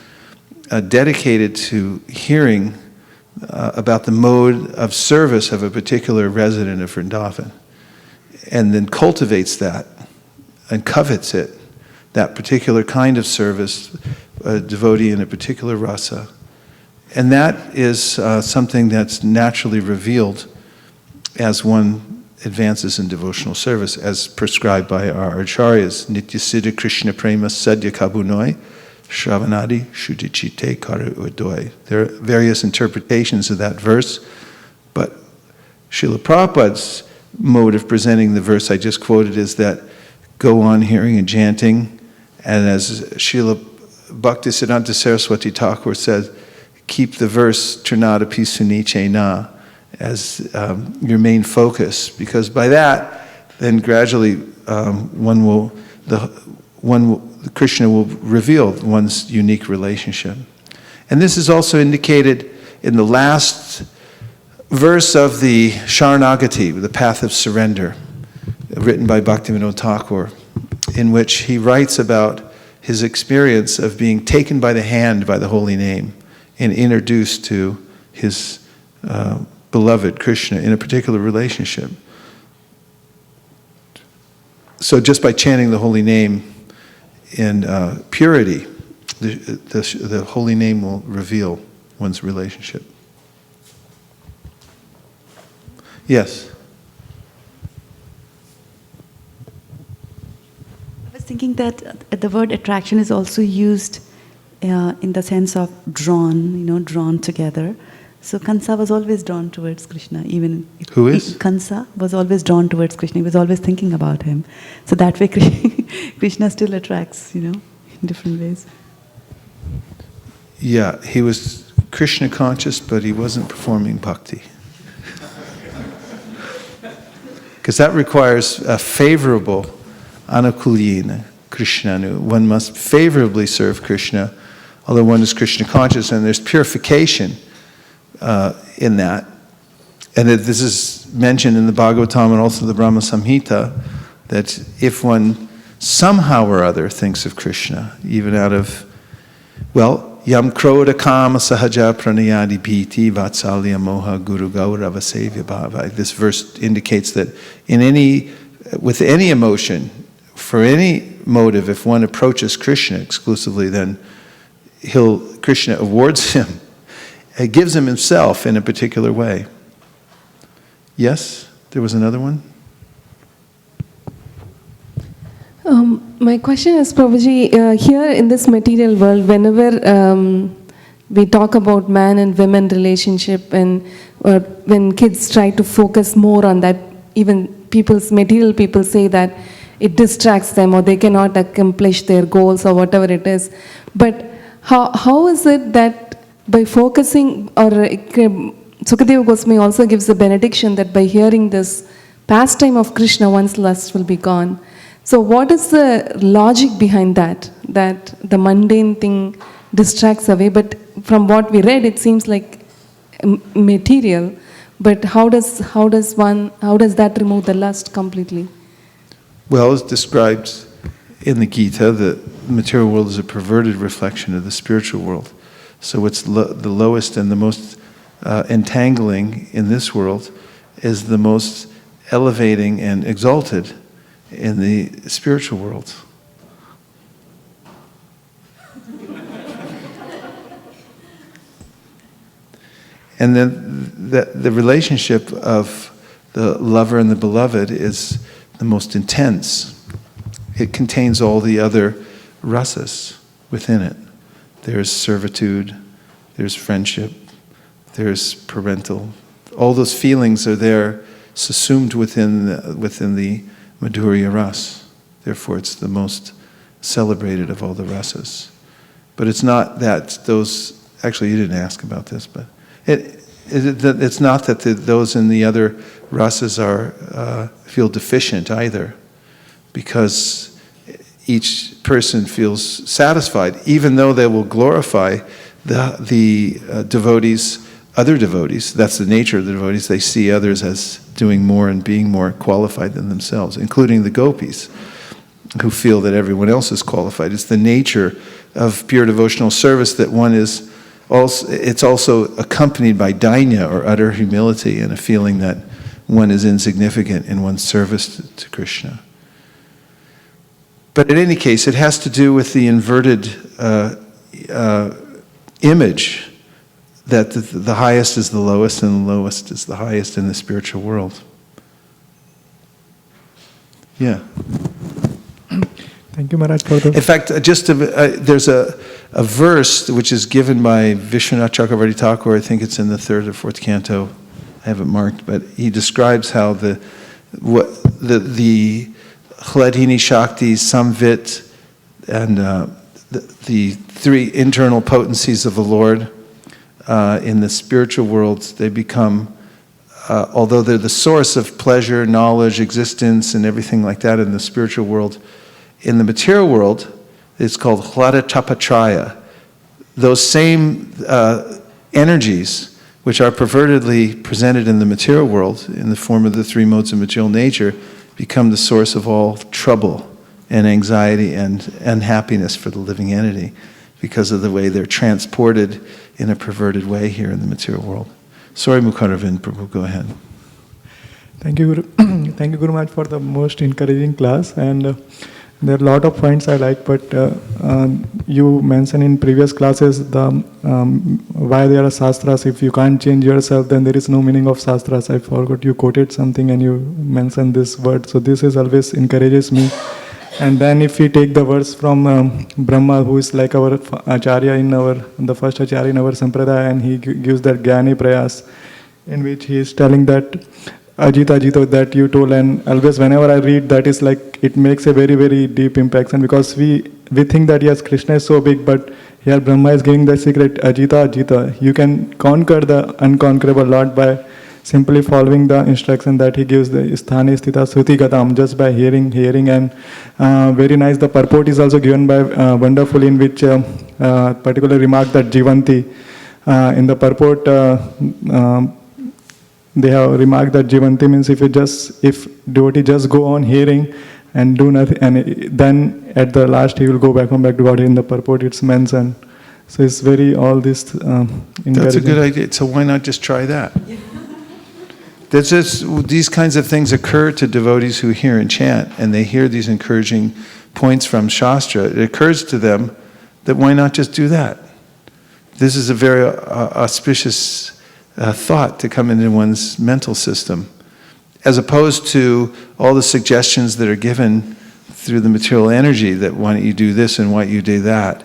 dedicated to hearing about the mode of service of a particular resident of Vrindavan, and then cultivates that and covets it, that particular kind of service, a devotee in a particular rasa. And that is something that's naturally revealed as one advances in devotional service, as prescribed by our acharyas. Nityasiddha Krishna Prema Sadhya Kabunoi Shravanadi Shudichite Karu Udoi. There are various interpretations of that verse, but Srila Prabhupada's mode of presenting the verse I just quoted is that go on hearing and chanting, and as Srila Bhaktisiddhanta Saraswati Thakur said, keep the verse Trinadapi Suniche Na as your main focus, because by that, then gradually Krishna will reveal one's unique relationship. And this is also indicated in the last verse of the Sharanagati, the Path of Surrender, written by Bhaktivinoda Thakur, in which he writes about his experience of being taken by the hand by the holy name and introduced to his beloved Krishna in a particular relationship. So just by chanting the holy name in purity, the holy name will reveal one's relationship. Yes? I was thinking that the word attraction is also used in the sense of drawn, drawn together. So Kansa was always drawn towards Krishna. Even Who is? Kansa was always drawn towards Krishna. He was always thinking about him. So that way Krishna still attracts, in different ways. Yeah, he was Krishna conscious, but he wasn't performing bhakti. Because that requires a favorable anukulyena, Krishnanu. One must favorably serve Krishna, although one is Krishna conscious, and there's purification in that. And this is mentioned in the Bhagavatam and also the Brahma Samhita, that if one somehow or other thinks of Krishna, even out of, well, yam krodha kama sahaja pranayadi piti vatsalya moha guru gaurava sevya bhava. This verse indicates that with any emotion, for any motive, if one approaches Krishna exclusively, then Krishna awards him, gives him himself in a particular way. Yes? There was another one? My question is, Prabhuji, here in this material world, whenever we talk about man and women relationship, and when kids try to focus more on that, even material people say that it distracts them or they cannot accomplish their goals or whatever it is. But how is it that by focusing, or Sukadeva Goswami also gives the benediction that by hearing this pastime of Krishna, one's lust will be gone. So what is the logic behind that the mundane thing distracts away? But from what we read, it seems like material. But how does that remove the lust completely? Well, as described in the Gita, the material world is a perverted reflection of the spiritual world. So what's the lowest and the most entangling in this world is the most elevating and exalted in the spiritual world. And then the relationship of the lover and the beloved is the most intense. It contains all the other rasas within it. There's servitude, there's friendship, there's parental. All those feelings are there, subsumed within the Madhurya ras. Therefore, it's the most celebrated of all the rasas. But it's not that those, actually you didn't ask about this, but it's not that those in the other rasas feel deficient either, because each person feels satisfied, even though they will glorify the devotees, other devotees. That's the nature of the devotees. They see others as doing more and being more qualified than themselves, including the gopis, who feel that everyone else is qualified. It's the nature of pure devotional service that one is also, it's also accompanied by dainya, or utter humility, and a feeling that one is insignificant in one's service to Krishna. But in any case, it has to do with the inverted image that the highest is the lowest and the lowest is the highest in the spiritual world. Yeah. Thank you, Maharaj, for the... In fact, there's a verse which is given by Vishwanath Chakravarti Thakur. I think it's in the 3rd or 4th canto. I have it marked, but he describes how the Hladini Shakti, Samvit, and the three internal potencies of the Lord in the spiritual world, they become, although they're the source of pleasure, knowledge, existence, and everything like that in the spiritual world, in the material world, it's called Hlada Tapatraya. Those same energies, which are pervertedly presented in the material world in the form of the three modes of material nature, become the source of all trouble and anxiety and unhappiness for the living entity because of the way they're transported in a perverted way here in the material world. Sorry, Mukharavind Prabhu, go ahead. Thank you, Guru. Thank you, Guru Maharaj, for the most encouraging class. And there are a lot of points I like, but you mentioned in previous classes why there are shastras. If you can't change yourself, then there is no meaning of shastras. I forgot, you quoted something and you mentioned this word. So this is always encourages me. And then if we take the verse from Brahma, who is like our acharya the first acharya in our sampradaya, and he gives that Gyani Prayas, in which he is telling that Ajita, Ajita, that you told, and always whenever I read that, is like it makes a very, very deep impact. And because we think that yes, Krishna is so big, but here Brahma is giving the secret, Ajita, Ajita. You can conquer the unconquerable Lord by simply following the instruction that he gives, the Sthani Sthita Suti Gatam, just by hearing, and very nice. The purport is also given by wonderful, in which particular remark that Jivanti, in the purport, they have remarked that Jivanti means if devotee just go on hearing, and do nothing, and then at the last he will go back home back to God. In the purport it's mentioned. So it's very all this. That's a good idea. So why not just try that? That's just, these kinds of things occur to devotees who hear and chant, and they hear these encouraging points from Shastra. It occurs to them that why not just do that? This is a very auspicious thought to come into one's mental system, as opposed to all the suggestions that are given through the material energy that why don't you do this and why don't you do that.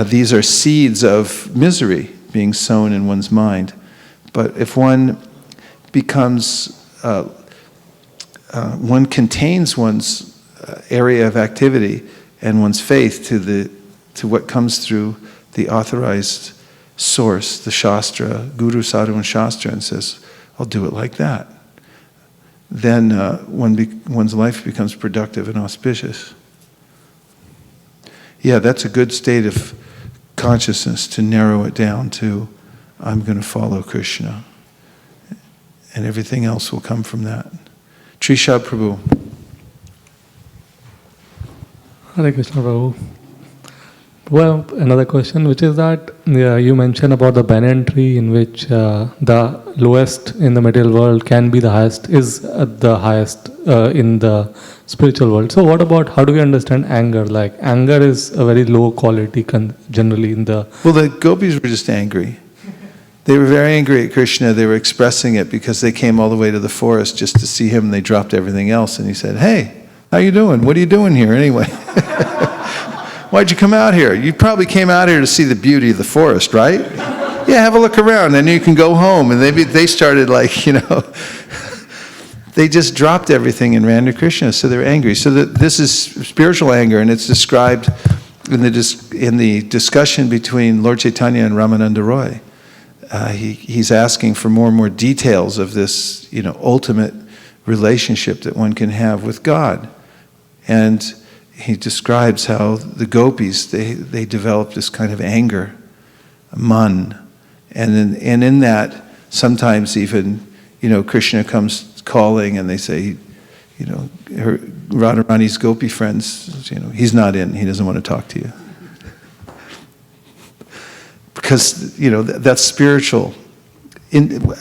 These are seeds of misery being sown in one's mind. But if one becomes, one contains one's area of activity and one's faith to what comes through the authorized source, the Shastra, Guru, Sadhu, and Shastra, and says, I'll do it like that, then one's life becomes productive and auspicious. Yeah, that's a good state of consciousness to narrow it down to, I'm going to follow Krishna. And everything else will come from that. Krishna Prabhu. Hare Krishna Prabhu. Well, another question, which is that you mentioned about the banyan tree in which the lowest in the material world can be the highest, is the highest in the spiritual world. So what about, how do we understand anger? Like anger is a very low quality generally in the... Well, the gopis were just angry. They were very angry at Krishna. They were expressing it because they came all the way to the forest just to see him, and they dropped everything else. And he said, hey, how you doing? What are you doing here anyway? Why'd you come out here? You probably came out here to see the beauty of the forest, right? Yeah, have a look around, and you can go home. And they started like, they just dropped everything and ran to Krishna, so they're angry. So this is spiritual anger, and it's described in the discussion between Lord Chaitanya and Ramananda Roy. He's asking for more and more details of this, ultimate relationship that one can have with God. And he describes how the gopis, they develop this kind of anger, man. And in that, sometimes even, Krishna comes calling and they say, Radharani's gopi friends, he's not in, he doesn't want to talk to you. Because, that's spiritual.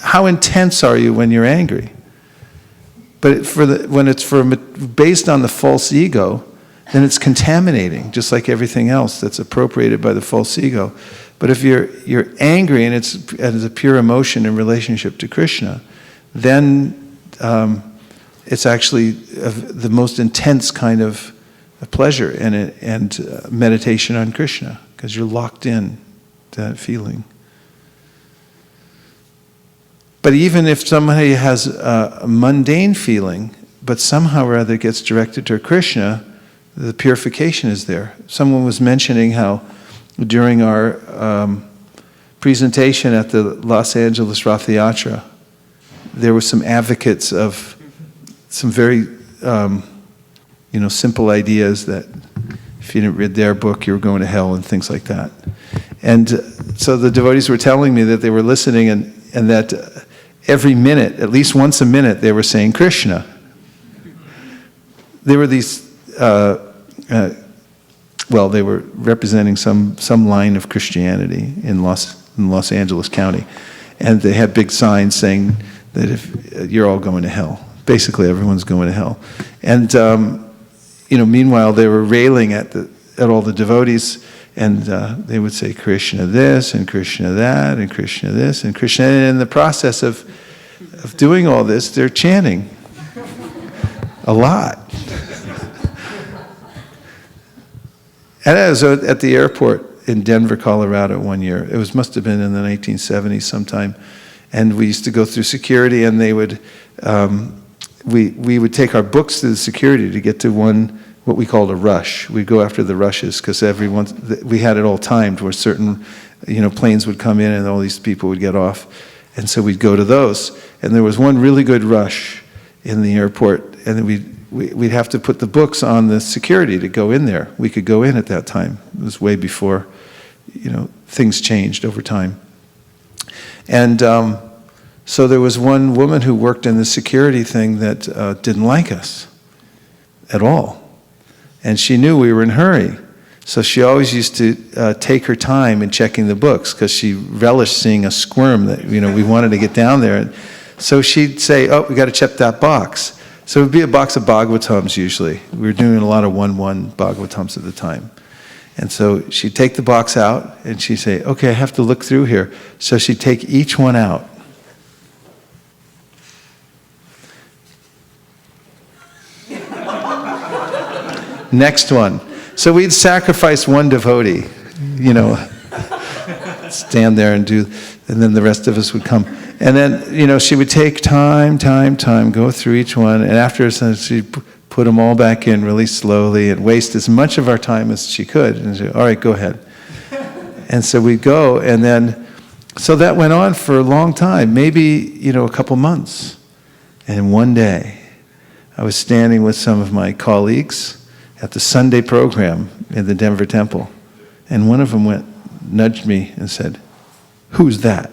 How intense are you when you're angry? But when it's based on the false ego, then it's contaminating, just like everything else that's appropriated by the false ego. But if you're angry and it's a pure emotion in relationship to Krishna, then it's actually the most intense kind of pleasure and meditation on Krishna, because you're locked in to that feeling. But even if somebody has a mundane feeling, but somehow or other gets directed to Krishna, the purification is there. Someone was mentioning how during our presentation at the Los Angeles Rath Yatra, there were some advocates of some very simple ideas that if you didn't read their book, you were going to hell and things like that. And so the devotees were telling me that they were listening and that every minute, at least once a minute, they were saying Krishna. There were these, they were representing some line of Christianity in Los Angeles County. And they had big signs saying that if you're all going to hell. Basically, everyone's going to hell. And, meanwhile, they were railing at all the devotees, and they would say Krishna this, and Krishna that, and Krishna this, and Krishna. And in the process of doing all this, they're chanting a lot. And I was at the airport in Denver, Colorado one year. It must have been in the 1970s sometime. And we used to go through security, and they would, we would take our books through the security to get to what we called a rush. We'd go after the rushes because we had it all timed where certain, planes would come in and all these people would get off. And so we'd go to those. And there was one really good rush in the airport, and we'd have to put the books on the security to go in there. We could go in at that time. It was way before, things changed over time. And so there was one woman who worked in the security thing that didn't like us. at all. And she knew we were in a hurry. So she always used to take her time in checking the books because she relished seeing us squirm that, we wanted to get down there. And so she'd say, oh, we got to check that box. So it would be a box of Bhagavatams usually. We were doing a lot of 1-1 Bhagavatams at the time. And so she'd take the box out and she'd say, okay, I have to look through here. So she'd take each one out. Next one. So we'd sacrifice one devotee, stand there and do, and then the rest of us would come. And then, she would take time, go through each one, and after she'd put them all back in really slowly and waste as much of our time as she could. And say, all right, go ahead. And so we'd go, and then, so that went on for a long time, maybe, a couple months. And one day, I was standing with some of my colleagues at the Sunday program in the Denver temple. And one of them nudged me and said, who's that?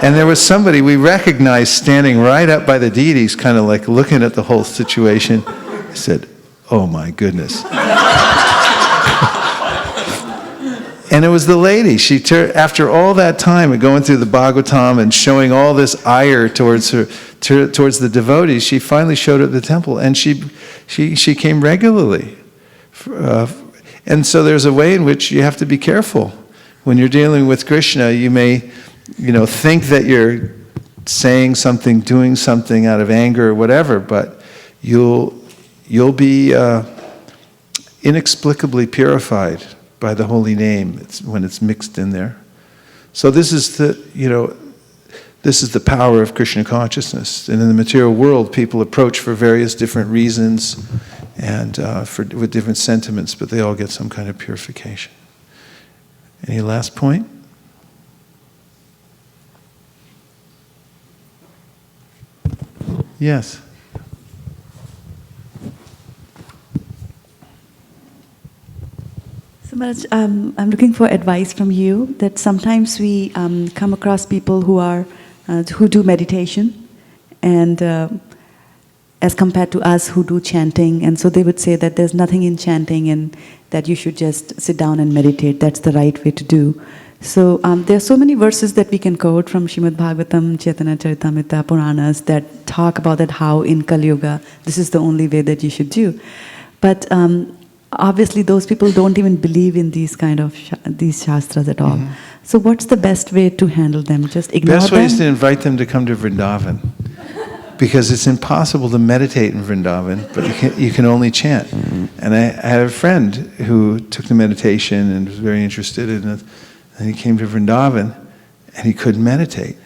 And there was somebody we recognized standing right up by the deities, kind of like looking at the whole situation. I said, oh my goodness. And it was the lady. She after all that time of going through the Bhagavatam and showing all this ire towards the devotees, she finally showed up at the temple, and she came regularly. And so there's a way in which you have to be careful. When you're dealing with Krishna, you may, think that you're saying something, doing something out of anger or whatever, but you'll be inexplicably purified by the holy name when it's mixed in there. So this is the power of Krishna consciousness. And in the material world, people approach for various different reasons and with different sentiments, but they all get some kind of purification. Any last point? Yes. So Maharaj, I'm looking for advice from you that sometimes we come across people who do meditation, and as compared to us who do chanting, and so they would say that there's nothing in chanting and that you should just sit down and meditate. That's the right way to do. So there are so many verses that we can quote from Srimad Bhagavatam, Chaitanya Charitamrita, Puranas that talk about that how in Kali Yuga this is the only way that you should do. But obviously those people don't even believe in these kind of these shastras at all. Mm-hmm. So what's the best way to handle them? Just ignore them? Best way is to invite them to come to Vrindavan. Because it's impossible to meditate in Vrindavan, but you can only chant. Mm-hmm. And I had a friend who took the meditation and was very interested in it. And he came to Vrindavan and he couldn't meditate.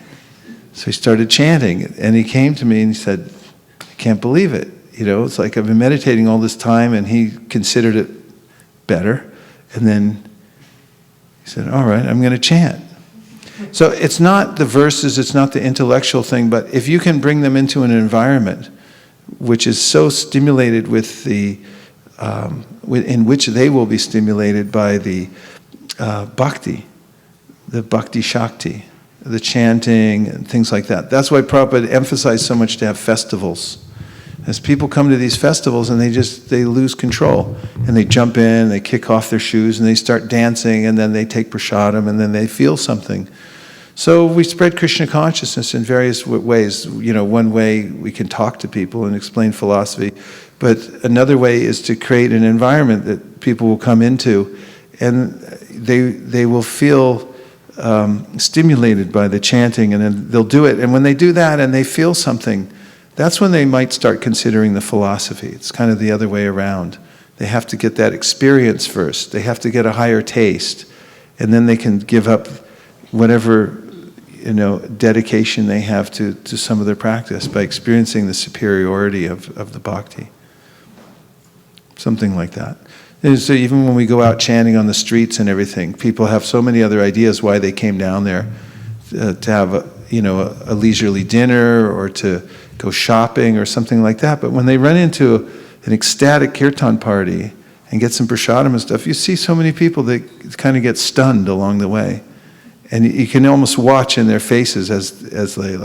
So he started chanting. And he came to me and he said, I can't believe it. It's like I've been meditating all this time, and he considered it better. And then he said, all right, I'm going to chant. So it's not the verses, it's not the intellectual thing, but if you can bring them into an environment which is so stimulated with in which they will be stimulated by the bhakti shakti, the chanting and things like that. That's why Prabhupada emphasized so much to have festivals. As people come to these festivals and they lose control, and they jump in, they kick off their shoes, and they start dancing, and then they take prasadam, and then they feel something. So we spread Krishna consciousness in various ways. One way we can talk to people and explain philosophy, but another way is to create an environment that people will come into, and they will feel stimulated by the chanting, and then they'll do it. And when they do that and they feel something, that's when they might start considering the philosophy. It's kind of the other way around. They have to get that experience first. They have to get a higher taste, and then they can give up whatever dedication they have to some of their practice by experiencing the superiority of the bhakti. Something like that. And so even when we go out chanting on the streets and everything, people have so many other ideas why they came down there to have a leisurely dinner or to go shopping or something like that. But when they run into an ecstatic kirtan party and get some prasadam and stuff, you see so many people that kind of get stunned along the way. And you can almost watch in their faces as they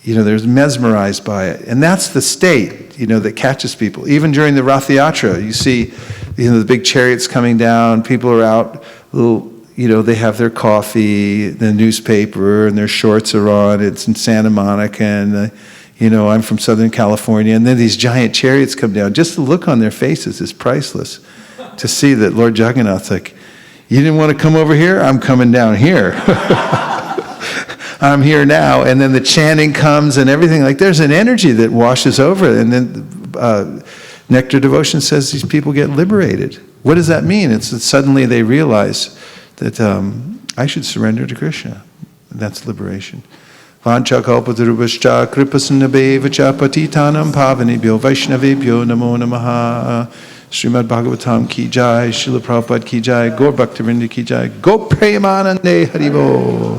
they're mesmerized by it. And that's the state. that catches people. Even during the Rath Yatra, you see, the big chariots coming down. People are out, they have their coffee, the newspaper, and their shorts are on. It's in Santa Monica, and I'm from Southern California, and then these giant chariots come down. Just the look on their faces is priceless. To see that Lord Jagannath's like, you didn't want to come over here? I'm coming down here. I'm here now. And then the chanting comes and everything. Like, there's an energy that washes over. And then Nectar Devotion says these people get liberated. What does that mean? It's that suddenly they realize that I should surrender to Krishna. That's liberation. Vancha kalpatarubhascha kripasanabhevacha patitanam pavanebhyo vaishnavebhyo namo namaha. Srimad Bhagavatam ki jai, Srila Prabhupada ki jai, Gaur Bhaktivinoda ki jai, Go Premanande Haribo.